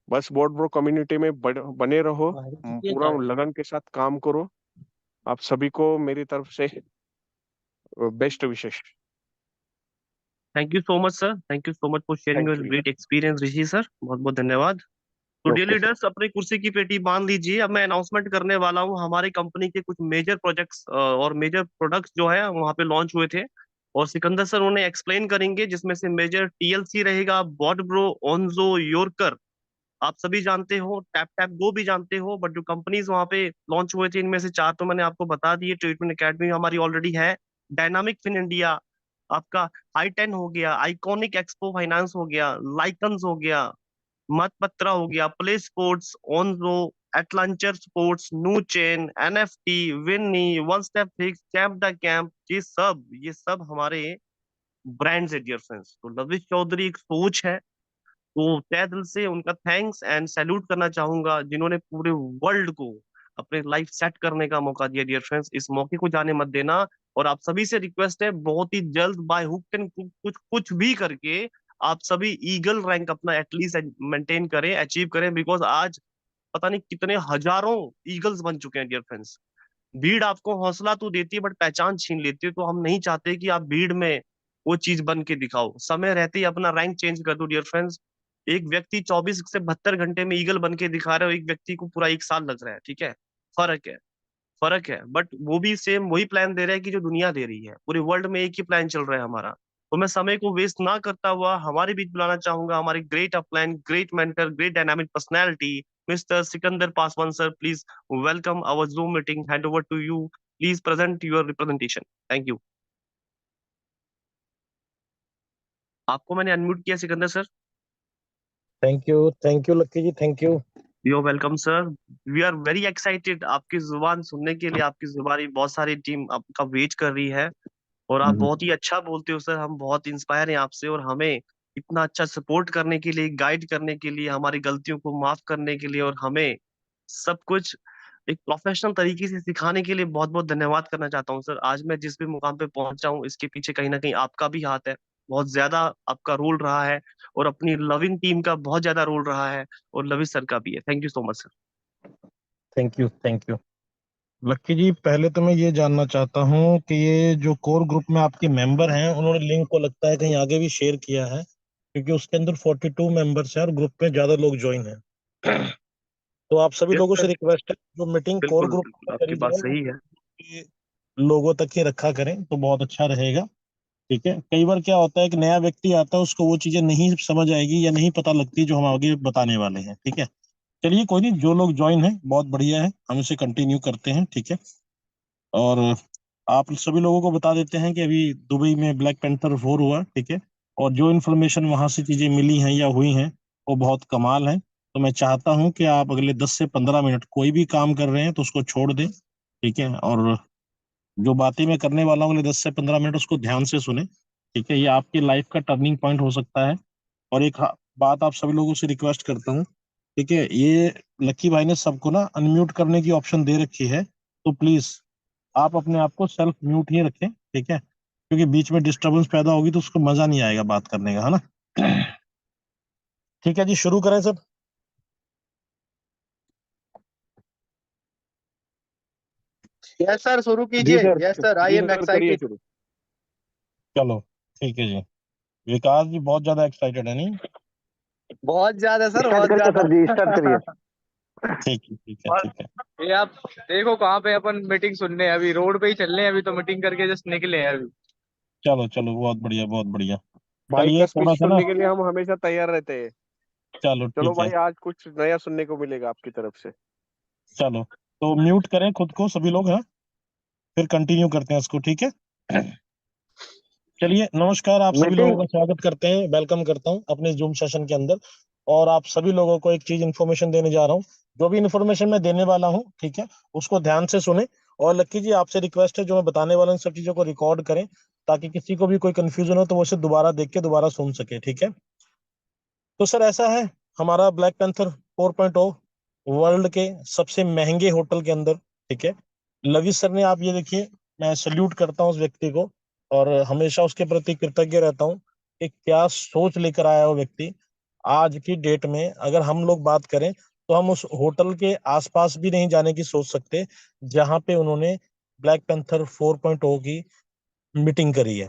बस बोट ब्रो कम्युनिटी में बने रहो, पूरा लगन के साथ काम करो। आप सभी को मेरी तरफ से best wishes. Thank you so much sir, thank you so much for sharing your thank you. Great experience Rishi sir, बहुत बहुत धन्यवाद। तो डियर ओके सर। लीडर्स, अपनी कुर्सी की पेटी बांध लीजिए, अब मैं अनाउंसमेंट करने वाला हूँ। हमारी कंपनी के कुछ मेजर प्रोजेक्ट्स और मेजर प्रोडक्ट्स जो है वहाँ पे लॉन्च हुए थे, और सिकंदर सर उन्हें एक्सप्लेन करेंगे, जिसमें से मेजर टीएलसी रहेगा, बॉट ब्रो, ओनजो, योरकर। आप सभी जानते हो, टैप टैप गो भी जानते हो, बट जो कंपनीज वहाँ पे लॉन्च हुए थे, इनमें से चार तो मैंने आपको बता दिए। ट्रीटमेंट एकेडमी हमारी ऑलरेडी है, डायनामिक फिन इंडिया आपका, हाई टेन हो गया, आइकॉनिक एक्सपो फाइनेंस हो गया, लाइकन्स हो गया, मतपत्रा हो गया, प्ले स्पोर्ट्स, ओनजो, एटलांचर स्पोर्ट्स, नू चेन, एनएफटी, विन्नी, one step fix, champ the camp, ये सब हमारे ब्रांड्स है डियर फ्रेंड्स। तो लविश चौधरी एक सोच है, तो तहे दिल से उनका थैंक्स एंड सैल्यूट करना चाहूंगा, जिन्होंने पूरे वर्ल्ड को अपने लाइफ सेट करने का मौका दिया डियर फ्रेंड्स। इस मौके को जाने मत देना। और आप सभी से रिक्वेस्ट है, बहुत ही जल्द बाय हुक एंड कुछ कुछ भी करके आप सभी ईगल रैंक अपना एटलीस्ट मेंटेन करें, अचीव करें, बिकॉज आज पता नहीं कितने हजारों ईगल्स बन चुके हैं डियर फ्रेंड्स। भीड़ आपको हौसला तो देती है, बट पहचान छीन लेती है। तो हम नहीं चाहते कि आप भीड़ में वो चीज बन के दिखाओ। समय रहते ही अपना रैंक चेंज कर दो डियर फ्रेंड्स। एक व्यक्ति 24 से 72 घंटे में ईगल बन के दिखा रहा है और एक व्यक्ति को पूरा 1 साल लग रहा है। ठीक है, फर्क है, फर्क है। बट वो भी सेम वही प्लान दे रहा है कि जो दुनिया दे रही है, पूरे वर्ल्ड में एक ही प्लान चल रहा है हमारा। तो मैं समय को वेस्ट ना करता हुआ हमारे बीच बुलाना चाहूंगा हमारे great upline, great mentor, great dynamic personality, mister Sikandar Paswan sir. Please welcome our zoom meeting, hand over to you. Please present your representation. Thank you. आपको मैंने अनम्यूट किया Sikandar sir. Thank you Lucky ji, thank you. You welcome sir. We are very excited आपकी जुबान सुनने के लिए। आपकी जुबानी बहुत सारी टीम आपका वेट कर रही है और आप बहुत ही अच्छा बोलते हो सर। हम बहुत इंस्पायर हैं आपसे और हमें इतना अच्छा सपोर्ट करने के लिए, गाइड करने के लिए, हमारी गलतियों को माफ करने के लिए और हमें सब कुछ एक प्रोफेशनल तरीके से सिखाने के लिए बहुत बहुत धन्यवाद करना चाहता हूँ सर। आज मैं जिस भी मुकाम पे पहुंचा हूँ इसके पीछे कहीं ना कहीं आपका भी हाथ है। बहुत ज्यादा आपका रोल रहा है और अपनी लविंग टीम का बहुत ज्यादा रोल रहा है और लविश सर का भी है। Thank you so much sir. Thank you Lucky ji. पहले तो मैं ये जानना चाहता हूँ कि ये जो कोर ग्रुप में आपके मेंबर हैं, उन्होंने लिंक को लगता है कहीं आगे भी शेयर किया है, क्योंकि उसके अंदर 42 मेंबर्स हैं और ग्रुप में ज्यादा लोग ज्वाइन हैं। तो आप सभी यस लोगों से सर, रिक्वेस्ट है, जो मीटिंग कोर बिल्कुल ग्रुप बिल्कुल में आपकी करी बात जाए सही है। वो लोगों तक ही रखा करें तो बहुत अच्छा रहेगा। ठीक है, कई बार क्या होता है कि नया व्यक्ति आता है, उसको वो चीजें नहीं समझ आएगी या नहीं पता लगती जो हम आगे बताने वाले हैं। ठीक है, चलिए कोई नहीं, जो लोग ज्वाइन है बहुत बढ़िया है, हम इसे कंटिन्यू करते हैं। ठीक है, और आप सभी लोगों को बता देते हैं कि अभी दुबई में ब्लैक पैंथर 4 हुआ। ठीक है, और जो इन्फॉर्मेशन वहां से चीजें मिली हैं या हुई हैं वो बहुत कमाल है। तो मैं चाहता हूं कि आप अगले 10 से 15 मिनट कोई भी काम कर रहे हैं तो उसको छोड़ दें। ठीक है, और जो बातें मैं करने वाला हूँ अगले 10 से 15 मिनट उसको ध्यान से सुने। ठीक है, ये आपकी लाइफ का टर्निंग पॉइंट हो सकता है। और एक बात आप सभी लोगों से रिक्वेस्ट करता हूँ, ठीक है, ये लक्की भाई ने सबको ना अनम्यूट करने की ऑप्शन दे रखी है, तो प्लीज आप अपने आप को सेल्फ म्यूट ही रखें। ठीक है, क्योंकि बीच में डिस्टरबेंस पैदा होगी तो उसको मजा नहीं आएगा बात करने का, है ना। ठीक है जी, शुरू करें सर। यस सर, शुरू जी कीजिए। सर। यस सर, आई जी एम सर, करिए एक्साइटेड। शुरू। चलो ठीक है जी। विकास जी बहुत ज्यादा एक्साइटेड है नहीं? बहुत ज्यादा सर, स्टार्ट बहुत करिए ज्यादा। सर जी, स्टार्ट करिए। ठीक है ठीक है और ठीक है। ये आप देखो कहाँ पे अपन मीटिंग सुनने हैं। अभी रोड पे ही चल रहे हैं, अभी तो मीटिंग करके जस्ट निकले हैं अभी। चलो चलो, बहुत बढ़िया बहुत बढ़िया। भाई का चलिए स्पीच थोड़ा सा ना, सुनने के लिए हम हमेशा तैयार रहते हैं। चलो चलो ठीक है। भाई, आज कुछ नया सुनने को मिलेगा आपकी तरफ से। चलो तो म्यूट करें खुद को सभी लोग, हैं, फिर कंटिन्यू करते हैं इसको। ठीक है, चलिए नमस्कार, आप सभी लोगों मीटिंग। का स्वागत करते हैं, वेलकम करता हूं अपने जूम सेशन के अंदर। और आप सभी लोगों को एक चीज इन्फॉर्मेशन देने जा रहा हूं। जो भी इन्फॉर्मेशन मैं देने वाला हूं, ठीक है, उसको ध्यान से सुने। और लक्की जी आपसे रिक्वेस्ट है, जो मैं बताने वाला हूं, इन सब चीजों को रिकॉर्ड करें, ताकि किसी को भी कोई कंफ्यूजन हो तो वो इसे दोबारा देख के दोबारा सुन सके। ठीक है, तो सर ऐसा है, हमारा ब्लैक पैंथर 4.0 वर्ल्ड के सबसे महंगे होटल के अंदर, ठीक है, लवी सर ने, आप ये देखिए, मैं सल्यूट करता हूँ उस व्यक्ति को और हमेशा उसके प्रति कृतज्ञ रहता हूँ कि क्या सोच लेकर आया वो व्यक्ति। आज की डेट में अगर हम लोग बात करें तो हम उस होटल के आसपास भी नहीं जाने की सोच सकते जहां पे उन्होंने ब्लैक पैंथर 4.0 की मीटिंग करी है।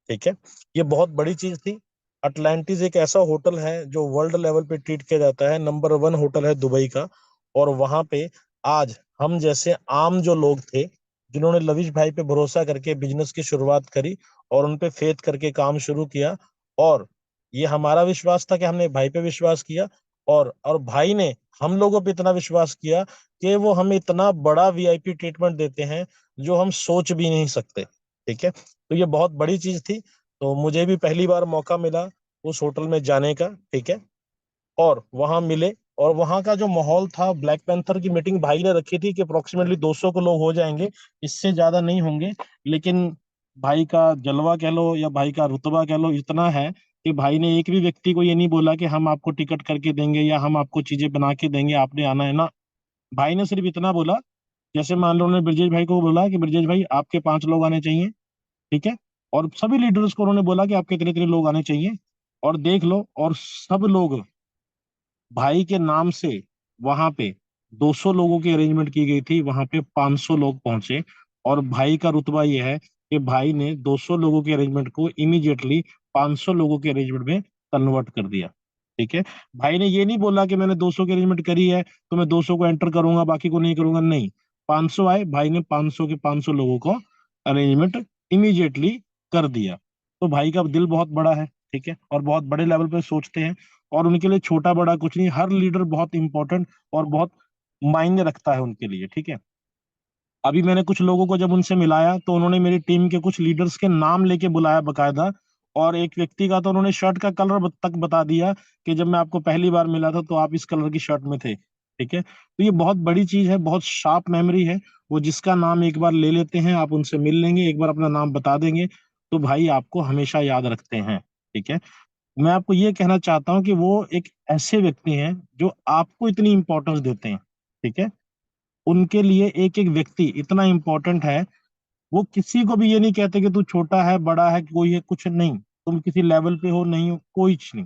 ठीक है, ये बहुत बड़ी चीज थी। अटलांटिस एक ऐसा होटल है जो वर्ल्ड लेवल पे ट्रीट किया जाता है, नंबर 1 होटल है दुबई का। और वहां पे आज हम जैसे आम जो लोग थे, जिन्होंने लविश भाई पे भरोसा करके बिजनेस की शुरुआत करी और उन पे फेथ करके काम शुरू किया, और ये हमारा विश्वास था कि हमने भाई पे विश्वास किया, और भाई ने हम लोगों पे इतना विश्वास किया कि वो हमें इतना बड़ा वीआईपी ट्रीटमेंट देते हैं जो हम सोच भी नहीं सकते। ठीक है, तो ये बहुत बड़ी चीज थी। तो मुझे भी पहली बार मौका मिला उस होटल में जाने का। ठीक है, और वहां मिले, और वहां का जो माहौल था, ब्लैक पैंथर की मीटिंग भाई ने रखी थी कि अप्रोक्सीमेटली 200 को लोग हो जाएंगे, इससे ज्यादा नहीं होंगे। लेकिन भाई का जलवा कह लो या भाई का रुतबा कह लो इतना है कि भाई ने एक भी व्यक्ति को ये नहीं बोला कि हम आपको टिकट करके देंगे या हम आपको चीजें बना के देंगे, आपने आना है ना। भाई ने सिर्फ इतना बोला, जैसे मान लो उन्होंने ब्रजेश भाई को बोला कि ब्रजेश भाई आपके 5 लोग आने चाहिए। ठीक है, और सभी लीडर्स को उन्होंने बोला कि आपके इतने इतने लोग आने चाहिए। और देख लो, और सब लोग भाई के नाम से वहां पे 200 लोगों की अरेंजमेंट की गई थी, वहां पे 500 लोग पहुंचे। और भाई का रुतबा यह है कि भाई ने 200 लोगों के अरेंजमेंट को इमीडिएटली 500 लोगों के अरेंजमेंट में कन्वर्ट कर दिया। ठीक है। भाई ने ये नहीं बोला कि मैंने 200 की अरेंजमेंट करी है तो मैं 200 को एंटर करूंगा बाकी को नहीं करूंगा, नहीं। 500 आए, भाई ने 500 के 500 लोगों को अरेंजमेंट इमीडिएटली कर दिया। तो भाई का दिल बहुत बड़ा है, ठीक है, और बहुत बड़े लेवल पे सोचते हैं। और उनके लिए छोटा बड़ा कुछ नहीं, हर लीडर बहुत इंपॉर्टेंट और बहुत मायने रखता है उनके लिए, ठीक है। अभी मैंने कुछ लोगों को जब उनसे मिलाया तो उन्होंने मेरी टीम के कुछ लीडर्स के नाम लेके बुलाया बकायदा। और एक व्यक्ति का तो उन्होंने शर्ट का कलर तक बता दिया कि जब मैं आपको पहली बार मिला था तो आप इस कलर की शर्ट में थे, ठीक है। तो ये बहुत बड़ी चीज है, बहुत शार्प मेमोरी है। वो जिसका नाम एक बार ले लेते हैं, आप उनसे मिल लेंगे, एक बार अपना नाम बता देंगे, तो भाई आपको हमेशा याद रखते हैं, ठीक है। मैं आपको ये कहना चाहता हूँ कि वो एक ऐसे व्यक्ति हैं जो आपको इतनी इंपॉर्टेंस देते हैं, ठीक है। उनके लिए एक एक व्यक्ति इतना इंपॉर्टेंट है। वो किसी को भी ये नहीं कहते कि तू छोटा है, बड़ा है, कोई है, कुछ नहीं। तुम किसी लेवल पे हो, नहीं हो, कोई चीज नहीं,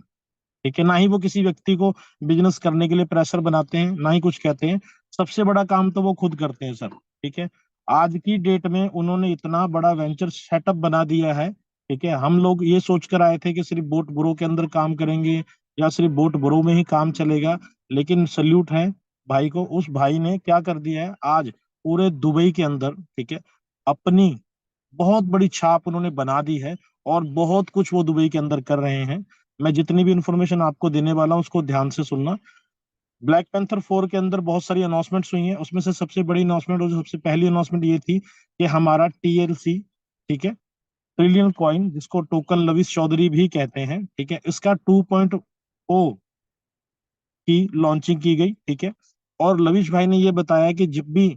ठीक है। ना ही वो किसी व्यक्ति को बिजनेस करने के लिए प्रेशर बनाते हैं, ना ही कुछ कहते हैं। सबसे बड़ा काम तो वो खुद करते हैं सर, ठीक है। आज की डेट में उन्होंने इतना बड़ा वेंचर सेटअप बना दिया है, ठीक है। हम लोग ये सोच कर आए थे कि सिर्फ बोट ब्रो के अंदर काम करेंगे या सिर्फ बोट ब्रो में ही काम चलेगा, लेकिन सल्यूट है भाई को। उस भाई ने क्या कर दिया है आज पूरे दुबई के अंदर, ठीक है, अपनी बहुत बड़ी छाप उन्होंने बना दी है। और बहुत कुछ वो दुबई के अंदर कर रहे हैं। मैं जितनी भी इंफॉर्मेशन आपको देने वाला हूँ उसको ध्यान से सुनना। ब्लैक पैंथर 4 के अंदर बहुत सारी अनाउंसमेंट्स हुई हैं, उसमें से सबसे बड़ी अनाउंसमेंट और सबसे पहली अनाउंसमेंट ये थी कि हमारा टीएलसी, ठीक है, ट्रिलियन कॉइन, जिसको टोकन लविश चौधरी भी कहते हैं, ठीक है, इसका 2.0 की लॉन्चिंग की गई, ठीक है। और लविश भाई ने ये बताया कि जब भी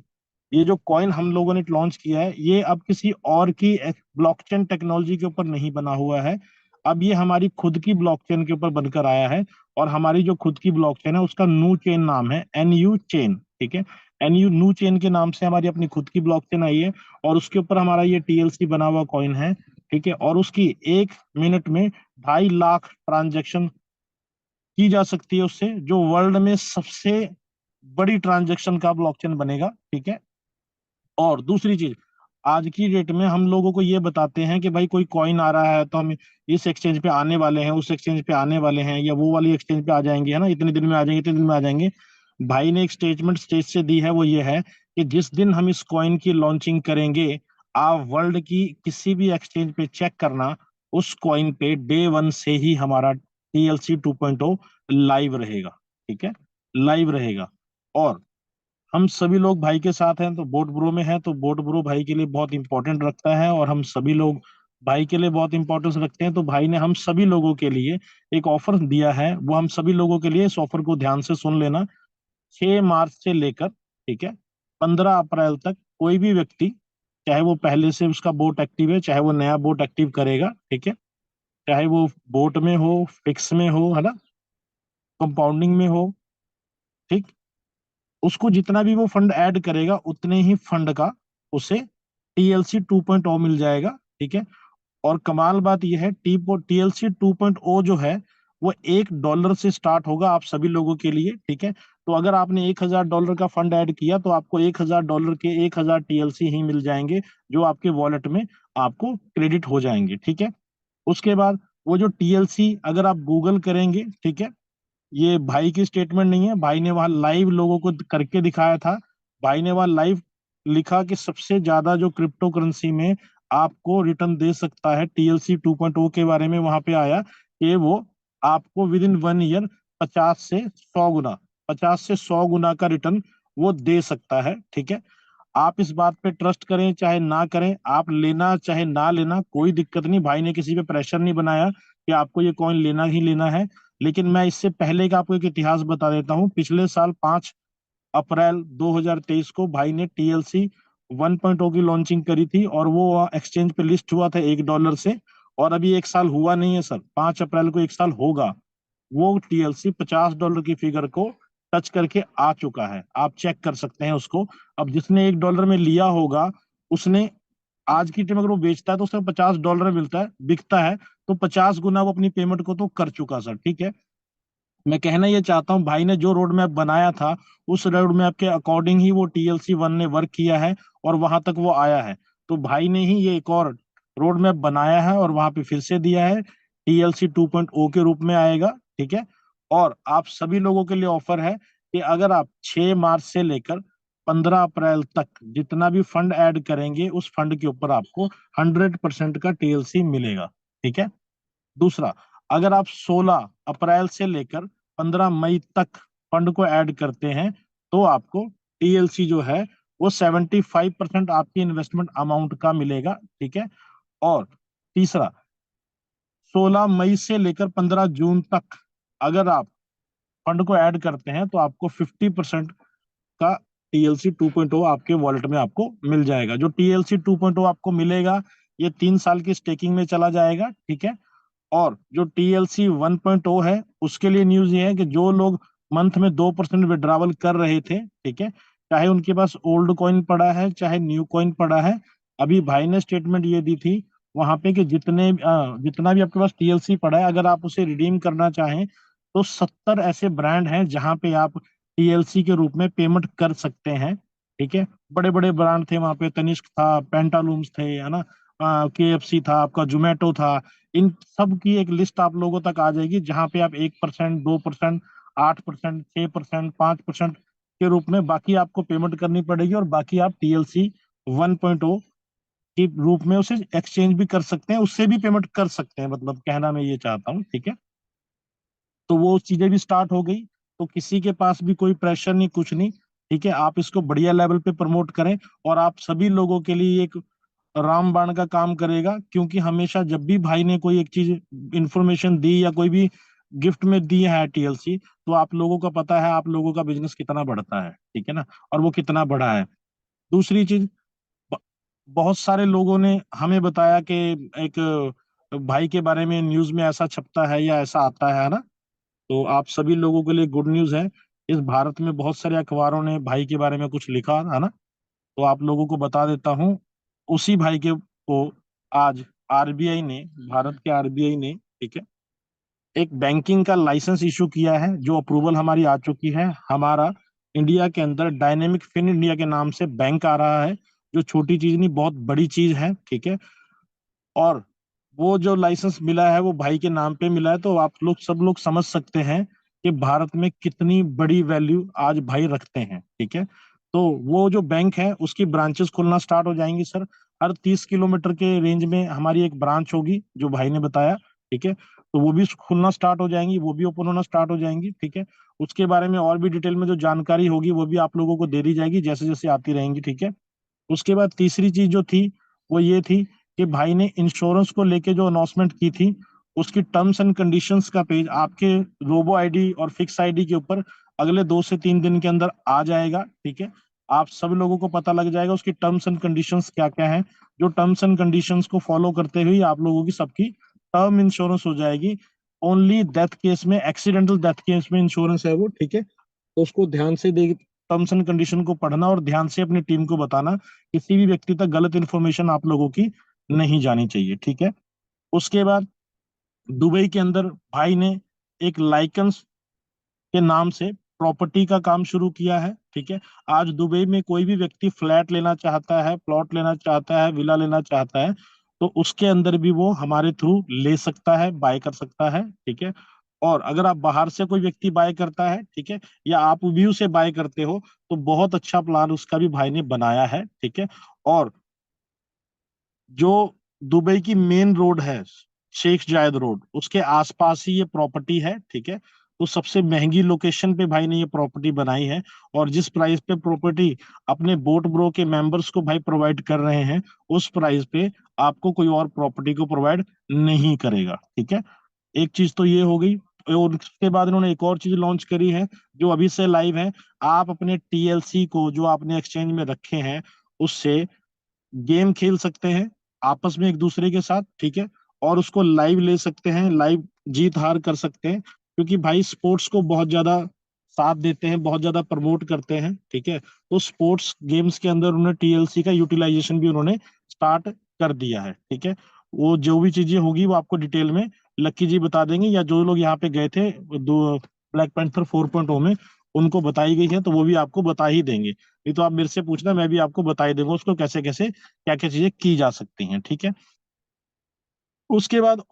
ये जो कॉइन हम लोगों ने लॉन्च किया है, ये अब किसी और की ब्लॉकचेन टेक्नोलॉजी के ऊपर नहीं बना हुआ है। अब ये हमारी खुद की ब्लॉकचेन के ऊपर बनकर आया है। और हमारी जो खुद की ब्लॉकचेन है उसका नू चेन नाम है, NU चेन, ठीक है। NU नू चेन के नाम से हमारी अपनी खुद की ब्लॉकचेन आई है। और उसके ऊपर हमारा ये TLC बना हुआ कॉइन है, ठीक है। और उसकी 1 मिनट में 2.5 लाख ट्रांजेक्शन की जा सकती है उससे, जो वर्ल्ड में सबसे बड़ी ट्रांजेक्शन का ब्लॉकचेन बनेगा, ठीक है। और दूसरी चीज, आज की डेट में हम लोगों को ये बताते हैं कि भाई कोई कॉइन आ रहा है तो हम इस एक्सचेंज पे आने वाले हैं, उस एक्सचेंज पे आने वाले हैं, या वो वाली एक्सचेंज पे आ जाएंगे, है ना, इतने दिन में आ जाएंगे, इतने दिन में आ जाएंगे। भाई ने एक स्टेटमेंट स्टेज से दी है, वो ये है कि जिस दिन हम इस कॉइन की लॉन्चिंग करेंगे, आप वर्ल्ड की किसी भी एक्सचेंज पे चेक करना, उस कॉइन पे डे 1 से ही हमारा TLC 2.0 लाइव रहेगा, ठीक है, लाइव रहेगा। और हम सभी लोग भाई के साथ हैं, तो बोट ब्रो में है तो बोट ब्रो भाई के लिए बहुत इंपॉर्टेंट रखता है, और हम सभी लोग भाई के लिए बहुत इंपॉर्टेंस रखते हैं। तो भाई ने हम सभी लोगों के लिए एक ऑफर दिया है, वो हम सभी लोगों के लिए, इस ऑफर को ध्यान से सुन लेना। 6 मार्च से लेकर, ठीक है, 15 अप्रैल तक कोई भी व्यक्ति, चाहे वो पहले से उसका बोट एक्टिव है, चाहे वो नया बोट एक्टिव करेगा, ठीक है, चाहे वो बोट में हो, फिक्स में हो, है ना, कंपाउंडिंग में हो, ठीक, उसको जितना भी वो फंड ऐड करेगा उतने ही फंड का उसे TLC 2.0 मिल जाएगा, ठीक है। और कमाल बात यह है, TLC 2.0 जो है वो $1 से स्टार्ट होगा आप सभी लोगों के लिए, ठीक है। तो अगर आपने $1,000 का फंड ऐड किया तो आपको $1,000 के 1,000 TLC ही मिल जाएंगे, जो आपके वॉलेट में आपको क्रेडिट हो जाएंगे, ठीक है। उसके बाद वो जो TLC अगर आप गूगल करेंगे, ठीक है, ये भाई की स्टेटमेंट नहीं है, भाई ने वहां लाइव लोगों को करके दिखाया था। भाई ने वहां लाइव लिखा कि सबसे ज्यादा जो क्रिप्टो करेंसी में आपको रिटर्न दे सकता है, TLC 2.0 के बारे में वहां पे आया कि वो आपको विद इन 1 ईयर 50 से 100 गुना, 50 से 100 गुना का रिटर्न वो दे सकता है, ठीक है। आप इस बात पे ट्रस्ट करें चाहे ना करें, आप लेना चाहे ना लेना, कोई दिक्कत नहीं। भाई ने किसी पे प्रेशर नहीं बनाया कि आपको ये कॉइन लेना ही लेना है। लेकिन मैं इससे पहले का आपको एक इतिहास बता देता हूँ। पिछले साल 5 अप्रैल 2023 को भाई ने TLC 1.0 की लॉन्चिंग करी थी, और वो एक्सचेंज पे लिस्ट हुआ था $1 से। और अभी 1 साल हुआ नहीं है सर, 5 अप्रैल को 1 साल होगा। वो TLC $50 की फिगर को टच करके आ चुका है, आप चेक कर सकते हैं उसको। अब जिसने $1 में लिया होगा, उसने आज की टाइम अगर वो बेचता है तो उसे $50 मिलता है, बिकता है तो 50 गुना वो अपनी पेमेंट को तो कर चुका सर, ठीक है। मैं कहना ये चाहता हूँ, भाई ने जो रोड मैप बनाया था उस रोड मैप के अकॉर्डिंग ही वो TLC 1 ने वर्क किया है, और वहां तक वो आया है। तो भाई ने ही ये एक और रोड मैप बनाया है और वहां पे फिर से दिया है, TLC 2.0 के रूप में आएगा, ठीक है। और आप सभी लोगों के लिए ऑफर है कि अगर आप 6 मार्च से लेकर 15 अप्रैल तक जितना भी फंड ऐड करेंगे उस फंड के ऊपर आपको 100% का टीएलसी मिलेगा। ठीक है। दूसरा, अगर आप 16 अप्रैल से लेकर 15 मई तक फंड को ऐड करते हैं तो आपको टीएलसी जो है वो 75% आपकी इन्वेस्टमेंट अमाउंट का मिलेगा। ठीक है। और तीसरा, 16 मई से लेकर 15 जून तक अगर आप फंड को ऐड करते हैं तो आपको 50% का टीएलसी 2.0 आपके वॉलेट में आपको मिल जाएगा। जो टीएलसी 2.0 आपको मिलेगा ये 3 साल की स्टेकिंग में चला जाएगा। ठीक है। और जो टीएलसी 1.0 है उसके लिए न्यूज ये है कि जो लोग मंथ में 2% विड्रावल कर रहे थे, ठीक है, चाहे उनके पास ओल्ड कॉइन पड़ा है चाहे न्यू कॉइन पड़ा है, अभी भाई ने स्टेटमेंट ये दी थी वहां पे कि जितना भी आपके पास टीएलसी पड़ा है अगर आप उसे रिडीम करना चाहें तो 70 ऐसे ब्रांड हैं जहां पे आप टीएलसी के रूप में पेमेंट कर सकते हैं। ठीक है। बड़े बड़े ब्रांड थे वहां पे, तनिष्क था, पेंटालूम्स थे, है ना, केएफसी था, आपका जोमेटो था। इन सब की एक लिस्ट आप लोगों तक आ जाएगी जहां पे आप 1%, 2%, 8%, 6%, 5% के रूप में बाकी आपको पेमेंट करनी पड़ेगी और बाकी आप टीएलसी 1.0 के रूप में उसे एक्सचेंज भी कर सकते हैं, उससे भी पेमेंट कर सकते हैं, मतलब कहना मैं ये चाहता हूँ। ठीक है। तो वो चीजें भी स्टार्ट हो गई, तो किसी के पास भी कोई प्रेशर नहीं, कुछ नहीं। ठीक है। आप इसको बढ़िया लेवल पे प्रमोट करें और आप सभी लोगों के लिए एक रामबाण का काम करेगा, क्योंकि हमेशा जब भी भाई ने कोई एक चीज इंफॉर्मेशन दी या कोई भी गिफ्ट में दी है टीएलसी, तो आप लोगों को पता है आप लोगों का बिजनेस कितना बढ़ता है। ठीक है ना, और वो कितना बड़ा है। दूसरी चीज, ब- बहुत सारे लोगों ने हमें बताया कि एक भाई के बारे में न्यूज में ऐसा छपता है या ऐसा आता है ना। तो आप सभी लोगों के लिए गुड न्यूज है, इस भारत में बहुत सारे अखबारों ने भाई के बारे में कुछ लिखा है ना, तो आप लोगों को बता देता हूँ। उसी भाई के को आज आरबीआई ने, भारत के आरबीआई ने, ठीक है, एक बैंकिंग का लाइसेंस इशू किया है, जो अप्रूवल हमारी आ चुकी है। हमारा इंडिया के अंदर डायनेमिक फिन इंडिया के नाम से बैंक आ रहा है, जो छोटी चीज नहीं बहुत बड़ी चीज है। ठीक है। और वो जो लाइसेंस मिला है वो भाई के नाम पे मिला है, तो आप लोग सब लोग समझ सकते हैं कि भारत में कितनी बड़ी वैल्यू आज भाई रखते हैं। ठीक है। तो वो जो बैंक है उसकी ब्रांचेस खुलना स्टार्ट हो जाएंगी सर। हर 30 किलोमीटर के रेंज में हमारी एक ब्रांच होगी, जो भाई ने बताया। ठीक है। तो वो भी खुलना स्टार्ट हो जाएंगी, वो भी ओपन होना स्टार्ट हो जाएंगी। ठीक है। उसके बारे में और भी डिटेल में जो जानकारी होगी वो भी आप लोगों को दे दी जाएगी जैसे जैसे आती रहेंगी। ठीक है। उसके बाद तीसरी चीज जो थी वो ये थी कि भाई ने इंश्योरेंस को लेके जो अनाउंसमेंट की थी उसकी टर्म्स एंड कंडीशंस का पेज आपके रोबो आईडी और फिक्स आईडी के ऊपर अगले 2 से 3 दिन के अंदर आ जाएगा। ठीक है। आप सब लोगों को पता लग जाएगा उसकी टर्म्स एंड कंडीशंस क्या क्या है। जो टर्म्स एंड कंडीशंस को फॉलो करते हुए आप लोगों की सबकी टर्म इंश्योरेंस हो जाएगी। ओनली डेथ केस में, एक्सीडेंटल डेथ केस में इंश्योरेंस है वो। ठीक है। तो उसको ध्यान से देख, टर्म्स एंड कंडीशन को पढ़ना और ध्यान से अपनी टीम को बताना, किसी भी व्यक्ति तक गलत इंफॉर्मेशन आप लोगों की नहीं जानी चाहिए। ठीक है। उसके बाद दुबई के अंदर भाई ने एक लाइकेंस के नाम से प्रॉपर्टी का काम शुरू किया है। ठीक है। आज दुबई में कोई भी व्यक्ति फ्लैट लेना चाहता है, प्लॉट लेना चाहता है, विला लेना चाहता है, तो उसके अंदर भी वो हमारे थ्रू ले सकता है, बाय कर सकता है। ठीक है। और अगर आप बाहर से कोई व्यक्ति बाय करता है, ठीक है, या आप व्यू से बाय करते हो, तो बहुत अच्छा प्लान उसका भी भाई ने बनाया है। ठीक है। और जो दुबई की मेन रोड है, शेख जायद रोड, उसके आसपास ही ये प्रॉपर्टी है। ठीक है। तो सबसे महंगी लोकेशन पे भाई ने ये प्रॉपर्टी बनाई है, और जिस प्राइस पे प्रॉपर्टी अपने बोट ब्रो के मेंबर्स को भाई प्रोवाइड कर रहे हैं, उस प्राइस पे आपको कोई और प्रॉपर्टी को प्रोवाइड नहीं करेगा। ठीक है। एक चीज तो ये हो गई। और उसके बाद इन्होंने एक और चीज लॉन्च करी है जो अभी से लाइव है। आप अपने टीएलसी को जो आपने एक्सचेंज में रखे हैं उससे गेम खेल सकते हैं आपस में एक दूसरे के साथ। ठीक है। और उसको लाइव ले सकते हैं, लाइव जीत हार कर सकते हैं, क्योंकि भाई स्पोर्ट्स को बहुत ज्यादा साथ देते हैं, बहुत ज्यादा प्रमोट करते हैं। ठीक है। तो स्पोर्ट्स गेम्स के अंदर उन्होंने टीएलसी का यूटिलाइजेशन भी उन्होंने स्टार्ट कर दिया है। ठीक है। वो जो भी चीजें होगी वो आपको डिटेल में लक्की जी बता देंगे, या जो लोग यहाँ पे गए थे दो ब्लैक पैंथर 4.0 में उनको बताई गई है तो वो भी आपको बता ही देंगे। नहीं तो आप मेरे से पूछना, मैं भी आपको बता ही दूंगा उसको कैसे कैसे क्या क्या चीजें की जा सकती हैं। ठीक है। उसके बाद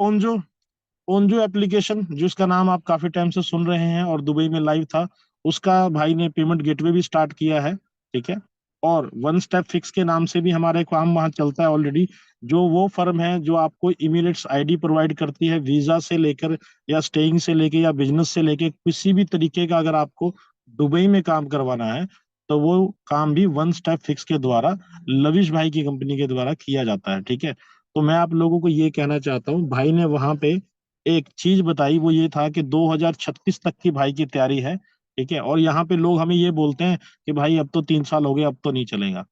ओनजो एप्लीकेशन जिसका नाम आप काफी टाइम से सुन रहे हैं और दुबई में लाइव था, उसका भाई ने पेमेंट गेटवे भी स्टार्ट किया है, ठीक है। और वन स्टेप फिक्स के नाम से भी हमारा एक काम वहाँ चलता है ऑलरेडी, जो वो फर्म है जो आपको इमिरेट्स आईडी प्रोवाइड करती है, वीजा से लेकर या स्टेइंग से लेके या बिजनेस से लेके किसी भी तरीके का अगर आपको दुबई में काम करवाना है, तो वो काम भी वन स्टेप फिक्स के द्वारा, लविश भाई की कंपनी के द्वारा किया जाता है, ठीक है। तो मैं आप लोगों को ये कहना चाहता हूँ, भाई ने वहां पे एक चीज बताई, वो ये था कि 2036 तक की भाई की तैयारी है, ठीक है। और यहाँ पे लोग हमें ये बोलते हैं कि भाई अब तो 3 साल हो गए, अब तो नहीं चलेगा,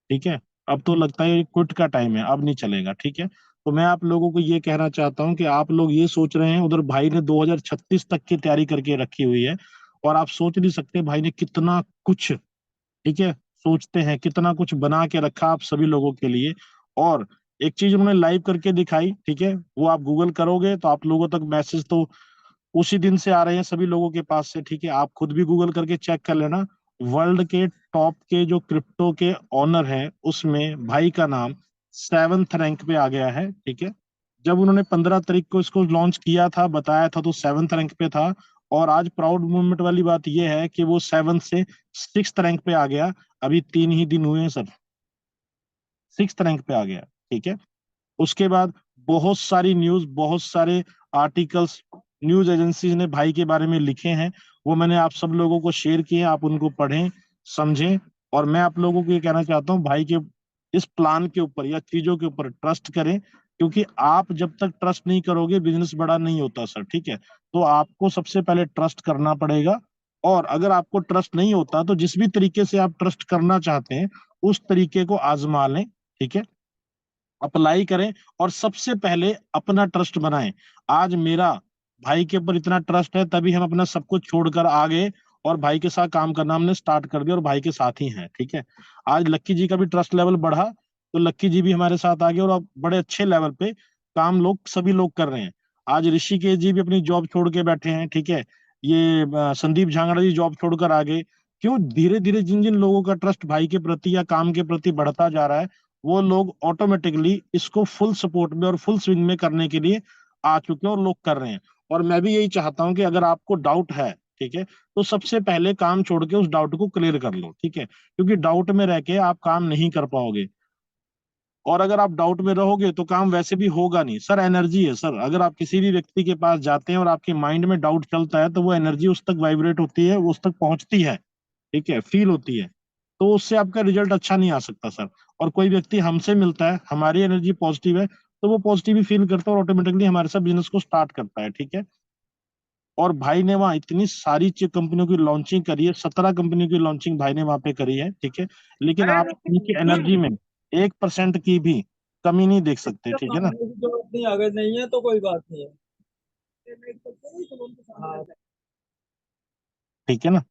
ठीक है। अब तो लगता है क्विट का टाइम है, अब नहीं चलेगा, ठीक है। तो मैं आप लोगों को ये कहना चाहता हूँ कि आप लोग ये सोच रहे हैं, उधर भाई ने 2036 तक की तैयारी करके रखी हुई है, और आप सोच नहीं सकते भाई ने कितना कुछ, ठीक है, सोचते हैं कितना कुछ बना के रखा आप सभी लोगों के लिए। और एक चीज उन्होंने लाइव करके दिखाई, ठीक है, वो आप गूगल करोगे तो आप लोगों तक मैसेज तो उसी दिन से आ रहे हैं सभी लोगों के पास से, ठीक है। आप खुद भी गूगल करके चेक कर लेना, वर्ल्ड के टॉप के जो क्रिप्टो के ऑनर हैं उसमें भाई का नाम 7th रैंक पे आ गया है, ठीक है। जब उन्होंने 15 तारीख को इसको लॉन्च किया था, बताया था, तो 7th रैंक पे था। और आज प्राउड मूवमेंट वाली बात यह है कि वो 7th से 6th रैंक पे आ गया, अभी 3 ही दिन हुए हैं सर, 6th रैंक पे आ गया, ठीक है। उसके बाद बहुत सारी न्यूज, बहुत सारे आर्टिकल्स न्यूज एजेंसीज ने भाई के बारे में लिखे हैं, वो मैंने आप सब लोगों को शेयर किए, आप उनको पढ़ें, समझें। और मैं आप लोगों को ये कहना चाहता हूँ, भाई के इस प्लान के ऊपर या चीजों के ऊपर ट्रस्ट करें, क्योंकि आप जब तक ट्रस्ट नहीं करोगे बिजनेस बड़ा नहीं होता सर, ठीक है। तो आपको सबसे पहले ट्रस्ट करना पड़ेगा, और अगर आपको ट्रस्ट नहीं होता तो जिस भी तरीके से आप ट्रस्ट करना चाहते हैं उस तरीके को आजमा लें, ठीक है, अप्लाई करें, और सबसे पहले अपना ट्रस्ट बनाएं। आज मेरा भाई के ऊपर इतना ट्रस्ट है, तभी हम अपना सब कुछ छोड़कर आ गए और भाई के साथ काम करना हमने स्टार्ट कर दिया, और भाई के साथ ही हैं, ठीक है। आज लक्की जी का भी ट्रस्ट लेवल बढ़ा, तो लक्की जी भी हमारे साथ आ गए, और अब बड़े अच्छे लेवल पे काम लोग सभी लोग कर रहे हैं। आज ऋषिकेश जी भी अपनी जॉब छोड़ के बैठे हैं, ठीक है। ये संदीप झांगड़ा जी जॉब छोड़कर आ गए। क्यों? धीरे धीरे जिन जिन लोगों का ट्रस्ट भाई के प्रति या काम के प्रति बढ़ता जा रहा है, वो लोग ऑटोमेटिकली इसको फुल सपोर्ट में और फुल स्विंग में करने के लिए आ चुके हैं और लोग कर रहे हैं। और मैं भी यही चाहता हूं कि अगर आपको डाउट है, ठीक है, तो सबसे पहले काम छोड़ के उस डाउट को क्लियर कर लो, ठीक है, क्योंकि डाउट में रह के आप काम नहीं कर पाओगे। और अगर आप डाउट में रहोगे तो काम वैसे भी होगा नहीं सर। एनर्जी है सर, अगर आप किसी भी व्यक्ति के पास जाते हैं और आपके माइंड में डाउट चलता है, तो वो एनर्जी उस तक वाइब्रेट होती है, वो उस तक पहुंचती है, ठीक है, फील होती है, तो उससे आपका रिजल्ट अच्छा नहीं आ सकता सर। और कोई व्यक्ति हमसे मिलता है, हमारी एनर्जी पॉजिटिव है, तो वो पॉजिटिव ही फील करता है और ऑटोमेटिकली हमारे साथ बिजनेस को स्टार्ट करता है, ठीक है। और भाई ने वहाँ इतनी सारी कंपनियों की लॉन्चिंग करी है, 17 कंपनियों की लॉन्चिंग भाई ने वहां पे करी है, ठीक है। लेकिन आप उनकी एनर्जी में 1% की भी कमी नहीं देख सकते, ठीक है ना। जरूरत नहीं, अगर नहीं है तो कोई बात नहीं है। हाँ। ठीक है ना।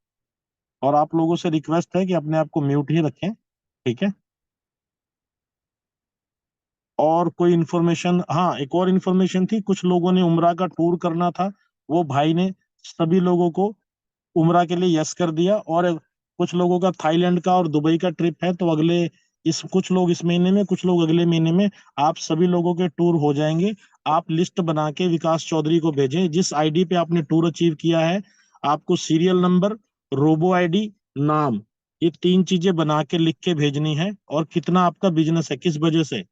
और आप लोगों से रिक्वेस्ट है कि अपने आप को म्यूट ही रखें, ठीक है। और कोई इन्फॉर्मेशन, हाँ, एक और इन्फॉर्मेशन थी, कुछ लोगों ने उमरा का टूर करना था, वो भाई ने सभी लोगों को उमरा के लिए यस कर दिया। और कुछ लोगों का थाईलैंड का और दुबई का ट्रिप है, तो अगले इस कुछ लोग इस महीने में, कुछ लोग अगले महीने में, आप सभी लोगों के टूर हो जाएंगे। आप लिस्ट बना के विकास चौधरी को भेजें, जिस आईडी पे आपने टूर अचीव किया है, आपको सीरियल नंबर, रोबो आईडी, नाम, ये 3 चीजें बना के लिख के भेजनी है, और कितना आपका बिजनेस है, किस वजह से,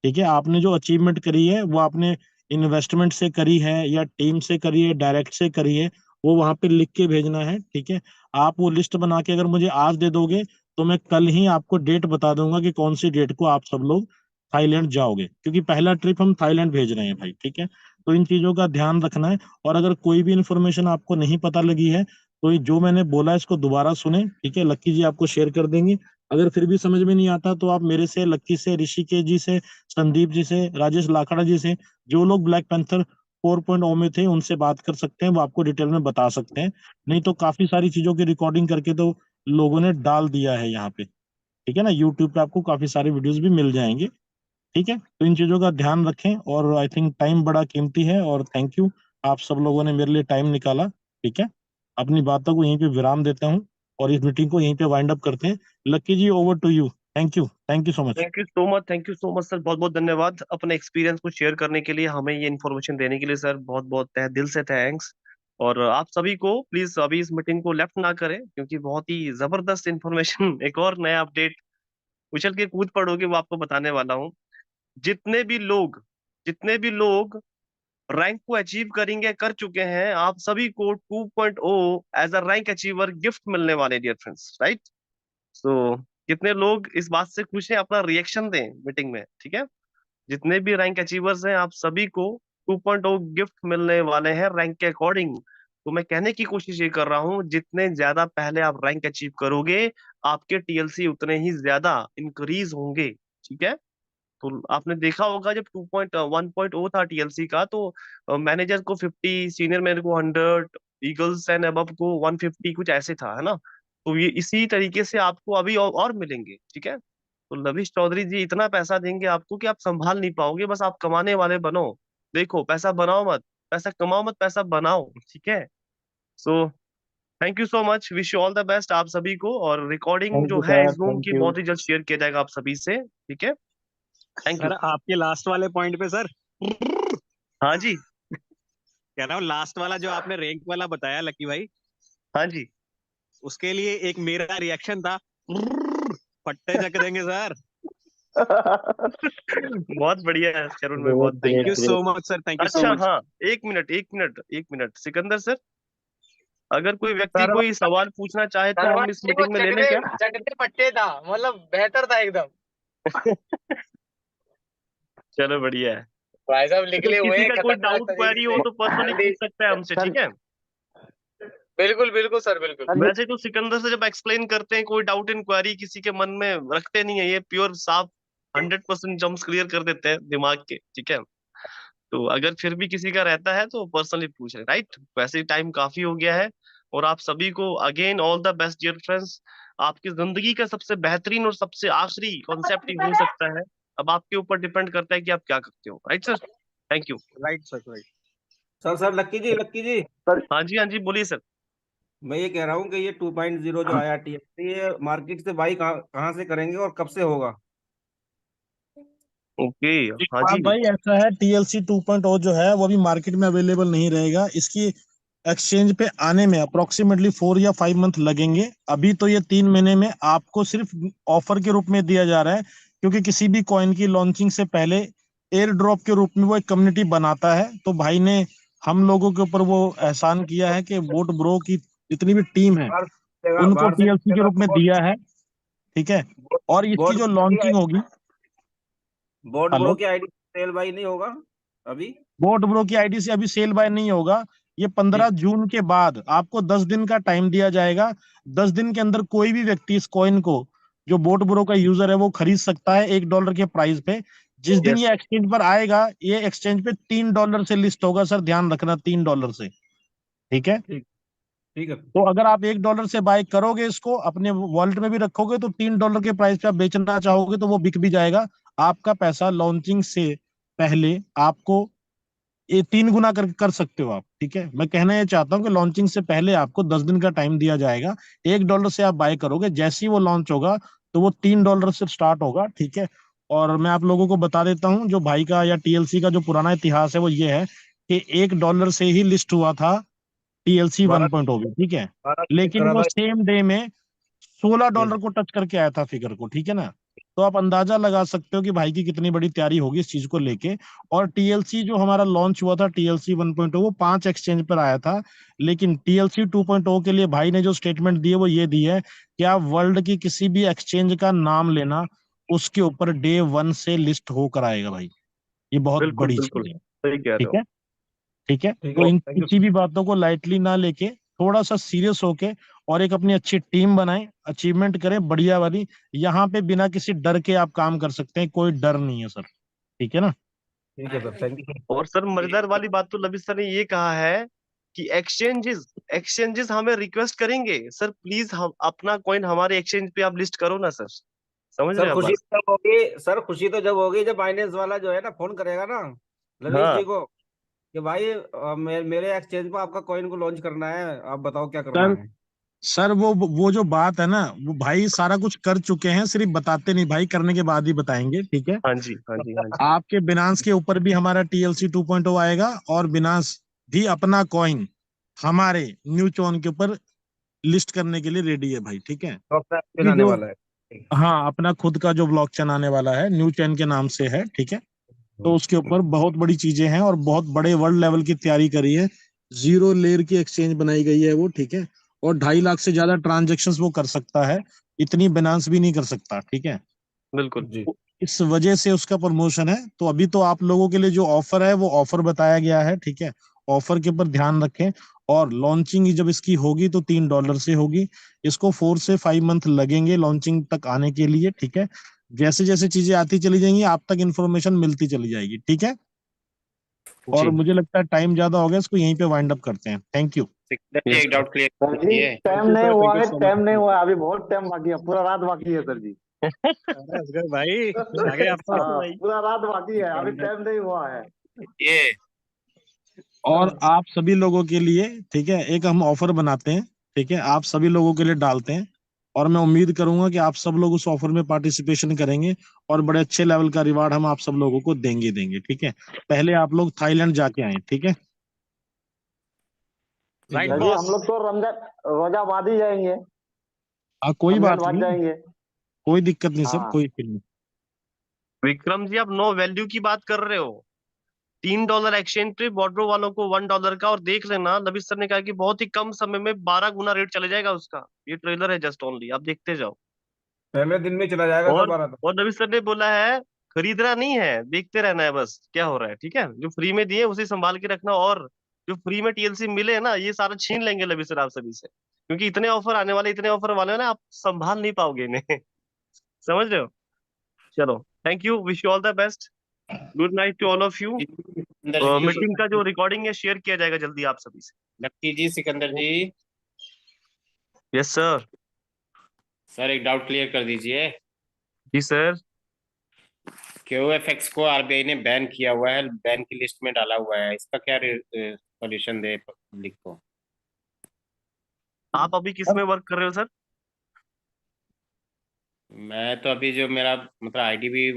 ठीक है, आपने जो अचीवमेंट करी है वो आपने इन्वेस्टमेंट से करी है या टीम से करी है, डायरेक्ट से करी है, वो वहां पे लिख के भेजना है, ठीक है। आप वो लिस्ट बना के अगर मुझे आज दे दोगे, तो मैं कल ही आपको डेट बता दूंगा कि कौन सी डेट को आप सब लोग थाईलैंड जाओगे, क्योंकि पहला ट्रिप हम थाईलैंड भेज रहे हैं भाई, ठीक है। तो इन चीजों का ध्यान रखना है। और अगर कोई भी इन्फॉर्मेशन आपको नहीं पता लगी है, तो ये जो मैंने बोला इसको दोबारा सुने, ठीक है, लक्की जी आपको शेयर कर देंगे। अगर फिर भी समझ में नहीं आता, तो आप मेरे से, लक्की से, ऋषिकेश जी से, संदीप जी से, राजेश लाखड़ा जी से, जो लोग ब्लैक पैंथर 4.0 में थे, उनसे बात कर सकते हैं, वो आपको डिटेल में बता सकते हैं। नहीं तो काफी सारी चीजों की रिकॉर्डिंग करके तो लोगों ने डाल दिया है यहाँ पे, ठीक है ना। यूट्यूब पे आपको काफी सारे वीडियोस भी मिल जाएंगे, ठीक है। तो इन चीजों का ध्यान रखें। और आई थिंक टाइम बड़ा कीमती है, और थैंक यू, आप सब लोगों ने मेरे लिए टाइम निकाला, ठीक है। अपनी बातों को यहीं पे विराम देता हूँ, और इस मीटिंग को यहीं पे वाइंड अप करते हैं। Lucky ji, over to you. Thank you so much. Thank you so much sir, बहुत बहुत धन्यवाद अपने एक्सपीरियंस को शेयर करने के लिए, हमें ये इन्फॉर्मेशन देने के लिए सर, बहुत बहुत तहे दिल से थैंक्स। और आप सभी को प्लीज अभी इस मीटिंग को लेफ्ट ना करें, क्योंकि बहुत ही जबरदस्त इन्फॉर्मेशन एक और नया अपडेट उछल के कूद पड़ोगे वो आपको बताने वाला हूँ। जितने भी लोग जितने भी लोग रैंक को अचीव करेंगे, कर चुके हैं, आप सभी को 2.0 as a rank achiever gift मिलने वाले डियर फ्रेंड्स, राइट? सो कितने लोग इस बात से खुश हैं, अपना रिएक्शन दें मीटिंग में, ठीक है? जितने भी रैंक अचीवर्स हैं, आप सभी को 2.0 गिफ्ट मिलने वाले हैं रैंक के अकॉर्डिंग। तो मैं कहने की कोशिश ये कर रहा हूँ, जितने ज्यादा पहले आप रैंक अचीव करोगे, आपके टीएलसी उतने ही ज्यादा इंक्रीज होंगे, ठीक है? तो आपने देखा होगा जब 2.1.0 था टीएलसी का, तो मैनेजर को 50, सीनियर मैनेजर को 100, ईगल्स एंड अबव को 150, कुछ ऐसे था, है ना? तो ये इसी तरीके से आपको अभी और मिलेंगे, ठीक है? तो लविश चौधरी जी इतना पैसा देंगे आपको कि आप संभाल नहीं पाओगे, बस आप कमाने वाले बनो। देखो, पैसा बनाओ मत, पैसा कमाओ मत, पैसा बनाओ, ठीक है? So thank you so much, wish you all the best आप सभी को। और रिकॉर्डिंग थैंक जो यू है सर, इस जूम थैंक की, यू। बहुत ही जल्द शेयर किया जाएगा आप सभी से, ठीक है? Thank you. सर आपके लास्ट वाले पॉइंट पे सर, हाँ जी। कह रहा हूँ लास्ट वाला जो आपने रैंक वाला बताया लकी भाई, हाँ जी। उसके लिए एक मेरा रिएक्शन था, पट्टे चक देंगे सर। बहुत बढ़िया है चरुण भाई, बहुत great thank thank you. You great great. So much sir, thank you सो अच्छा मच। हाँ, एक मिनट एक मिनट एक मिनट, सिकंदर सर, अगर कोई व्यक्ति सर्वर कोई सवाल पूछना चाहे तो सर्वर हम इस जी वो मीटिंग में ले लें क्या? चकते पट्टे था, मतलब बेहतर था एकदम। चलो बढ़िया है। भाई साहब अगर निकले हुए किसी हैं का कोई खतरनाक डाउट तरीके क्वेरी हो से। तो पर्सनली पूछ सकता है हमसे, ठीक है? बिल्कुल बिल्कुल सर, बिल्कुल। वैसे तो सिकंदर से जब एक्सप्लेन करते हैं, कोई डाउट इंक्वायरी किसी के मन में रखते नहीं है, ये प्योर साफ 100% जम्स क्लियर कर देते हैं दिमाग के, ठीक है? तो अगर फिर भी किसी का रहता है तो पर्सनली पूछ रहे, राइट? वैसे ही टाइम काफी हो गया है। और आप सभी को again all the best dear friends. आपकी जिंदगी का सबसे बेहतरीन और सबसे आखिरी कॉन्सेप्ट ही हो सकता है। अब आपके ऊपर डिपेंड करता है कि आप क्या करते हो, right sir? Thank you. Right sir, right. Sir Lucky ji हाँ जी, हाँ जी, बोलिए सर। मैं ये कह रहा हूँ कि ये 2.0 जो आया टीएक्सी, ये मार्केट से बाई कहाँ कहाँ से करेंगे और कब से होगा? ओके। हाँ हाँ जी। भाई, ऐसा है, TLC 2.0 जो है वो अभी मार्केट में अवेलेबल नहीं रहेगा। इसकी एक्सचेंज पे आने में अप्रोक्सीमेटली 4 या 5 मंथ लगेंगे। अभी तो ये 3 महीने में आपको सिर्फ ऑफर के रूप में दिया जा रहा है, क्योंकि किसी भी कॉइन की लॉन्चिंग से पहले एयर ड्रॉप के रूप में वो एक कम्युनिटी बनाता है। तो भाई ने हम लोगों के ऊपर वो एहसान किया है कि बोट ब्रो की जितनी भी टीम है उनको बाहर से TLC के रूप में दिया है, ठीक है? और इसकी बोर्ड जो लॉन्चिंग होगी। Board bro hello. की आईडी सेल बाई नहीं होगा अभी? बोट ब्रो की आईडी से अभी सेल बाय नहीं होगा। ये 15 जून के बाद आपको 10 दिन का टाइम दिया जाएगा। 10 दिन के अंदर कोई भी व्यक्ति इस कॉइन को, जो बोट ब्रो का यूजर है, वो खरीद सकता है $1 के प्राइस पे। जिस दिन यस। ये एक्सचेंज पर आएगा, ये एक्सचेंज पे $3 से लिस्ट होगा सर, ध्यान रखना, $3 से, ठीक है? ठीक ठीक है। तो अगर आप $1 से बाय करोगे, इसको अपने वॉलेट में भी रखोगे, तो $3 के प्राइस पे आप बेचना चाहोगे तो वो बिक भी जाएगा। आपका पैसा लॉन्चिंग से पहले आपको ये 3 गुना कर सकते हो आप, ठीक है? मैं कहना ये चाहता हूँ कि लॉन्चिंग से पहले आपको 10 दिन का टाइम दिया जाएगा। $1 से आप बाय करोगे, जैसे ही वो लॉन्च होगा तो वो $3 से स्टार्ट होगा, ठीक है? और मैं आप लोगों को बता देता हूँ, जो भाई का या TLC का जो पुराना इतिहास है वो ये है कि $1 से ही लिस्ट हुआ था TLC 1.0 भी, ठीक है? चेक लेकिन करा वो था। सेम डे में $16 को टच करके आया था फिगर को, ठीक है ना? तो आप अंदाजा लगा सकते हो कि भाई की कितनी बड़ी तैयारी होगी इस चीज को लेके। और TLC जो हमारा लॉन्च हुआ था, TLC 1.0, वो 5 एक्सचेंज पर आया था। लेकिन TLC 2.0 के लिए भाई ने जो स्टेटमेंट दी है वो ये दी है कि आप वर्ल्ड की किसी भी एक्सचेंज का नाम लेना, उसके ऊपर Day 1 से लिस्ट होकर आएगा भाई। ये बहुत बिल्कुल बड़ी बिल्कुल चीज है, सही कह रहे ठीक हो। है? ठीक है, ठीक तो है, इन थैंक यू। किसी भी बातों को लाइटली ना लेके थोड़ा सा सीरियस होके और एक अपनी अच्छी टीम बनाएं, अचीवमेंट करें बढ़िया वाली। यहाँ पे बिना किसी डर के आप काम कर सकते हैं, कोई डर नहीं है सर, ठीक है ना? ठीक है सर, थैंक यू। और सर मजेदार वाली बात तो लविश सर ने ये कहा है कि एक्सचेंजेस हमें रिक्वेस्ट करेंगे, सर प्लीज हम अपना कॉइन हमारे एक्सचेंज पे आप लिस्ट करो ना सर। समझ रहे सर हैं आप खुशी बात? तब होगी, सर खुशी तो जब होगी जब बाइनेंस वाला जो है ना फोन करेगा ना लवीश हाँ जी को कि भाई मेरे एक्सचेंज पे आपका कॉइन को लॉन्च करना है, आप बताओ क्या करना सर है। सर वो जो बात है ना, वो भाई सारा कुछ कर चुके हैं, सिर्फ बताते नहीं भाई, करने के बाद ही बताएंगे, ठीक है। हाँ जी, हाँ जी, हाँ जी। आपके बिनांस के ऊपर भी हमारा TLC 2.0 आएगा, और बिनांस भी अपना कॉइन हमारे न्यू चोन के ऊपर लिस्ट करने के लिए रेडी है भाई, ठीक है। अभी आने जो, वाला है। हाँ, अपना खुद का जो ब्लॉक चेन आने वाला है, न्यू चेन के नाम से है, ठीक है। तो उसके ऊपर बहुत बड़ी चीजें हैं, और बहुत बड़े वर्ल्ड लेवल की तैयारी करी है। 0 लेयर की एक्सचेंज बनाई गई है वो, ठीक है। और 2.5 लाख से ज्यादा ट्रांजेक्शन्स वो कर सकता है, इतनी बिनांस भी नहीं कर सकता, ठीक है। बिल्कुल। जी। इस वजह से उसका प्रमोशन है। तो अभी तो आप लोगों के लिए जो ऑफर है वो ऑफर बताया गया है, ठीक है। ऑफर के ऊपर ध्यान रखें। और लॉन्चिंग जब इसकी होगी तो $3 से होगी। इसको 4 से 5 मंथ लगेंगे लॉन्चिंग तक आने के लिए, ठीक है। जैसे जैसे चीजें आती चली जाएंगी, आप तक इन्फॉर्मेशन मिलती चली जाएगी, ठीक है। और जी। मुझे लगता है टाइम ज्यादा हो गया, इसको यहीं पे वाइंड अप करते हैं। Thank you. यस एक सर। डाउट क्लियर सर जी कीजिए। टाइम थैंक यू नहीं सर, थैंक हुआ यू है, सो टाइम नहीं मच। हुआ है, अभी बहुत टाइम बाकी है, पूरा रात बाकी है सर जी। अरे असगर भाई आ गए आप तो। हाँ पूरा रात बाकी है, अभी टाइम नहीं हुआ है। ये और आप सभी लोगों के लिए, ठीक है, एक हम ऑफर बनाते हैं, ठीक है, आप सभी लोगों के लिए डालते हैं। और मैं उम्मीद करूंगा कि आप सब लोग उस ऑफर में पार्टिसिपेशन करेंगे, और बड़े अच्छे लेवल का रिवार्ड हम आप सब लोगों को देंगे, ठीक है। पहले आप लोग थाईलैंड जाके आए, ठीक है। राइट सर जी हम बॉस। लोग तो रमजान रोजा बाद ही जाएंगे, हाँ, कोई रमजान बात बाद नहीं, जाएंगे। कोई दिक्कत नहीं सर, हाँ कोई दिक्कत नहीं। विक्रम जी, आप नो वैल्यू की बात कर रहे हो। $3 एक्सचेंज पे बॉर्डरो वालों को $1 का, और देख लेना नबी सर ने कहा कि बहुत ही कम समय में 12 गुना रेट चले जाएगा उसका। ये ट्रेलर है जस्ट ओनली, आप देखते जाओ। पहले दिन में चला जाएगा सर और 12 तो। और नबी सर ने बोला है खरीदना नहीं है, देखते रहना है बस क्या हो रहा है, ठीक है। जो फ्री में दिए उसे संभाल के रखना, और जो फ्री में TLC मिले ना, ये सारा छीन लेंगे नबी सर आप सभी से, क्योंकि इतने ऑफर आने वाले, इतने ऑफर वाले हैं ना, आप संभाल नहीं पाओगे इन्हें। समझ रहे हो। चलो, thank you, wish you all the best. Good night to all of you. Sikandar ji, meeting का जो रिकॉर्डिंग है शेयर किया जाएगा जल्दी आप सभी से। लक्की जी, सिकंदर जी, यस सर। सर एक डाउट क्लियर कर दीजिए। जी सर। QFX को RBI ने बैन किया हुआ है, बैन की लिस्ट में डाला हुआ है, इसका क्या सॉल्यूशन दे पब्लिक को? आप अभी किस में वर्क कर रहे हो सर? मैं तो अभी जो मेरा मतलब आईडी भी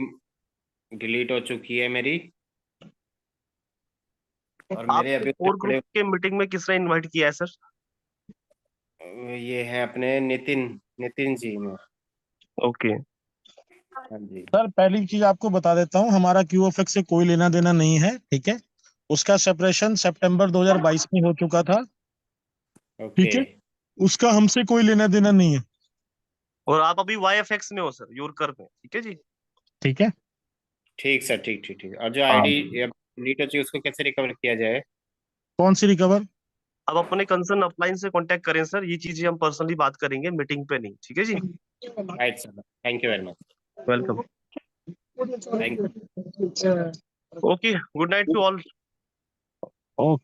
डिलीट हो चुकी है मेरी, और मेरे आपको अभी कोर ग्रुप थोड़े के मीटिंग में किसने इनवाइट किया है सर? ये है अपने नितिन नितिन जी में। ओके। हाँ जी। सर पहली चीज आपको बता देता हूँ, हमारा QFX से कोई लेना देना नहीं है, ठीक है। उसका सेपरेशन सितंबर 2022 में हो चुका था, ओके। ठीक है। उसका हमसे कोई लेना देना नहीं है, और आप अभी YFX में हो सर, योरकर में, ठीक है जी। ठीक है। ठीक सर, ठीक ठीक ठीक। और जो हाँ, आईडी डिलीट हो चुकी है उसको कैसे रिकवर किया जाए? कौन सी रिकवर? अब अपने कंसर्न अपलाइन से कांटेक्ट करें सर, ये चीजें हम पर्सनली बात करेंगे मीटिंग पे नहीं, ठीक है जी। Right sir, thank you very much. Welcome. Thank okay, good night to all. Okay.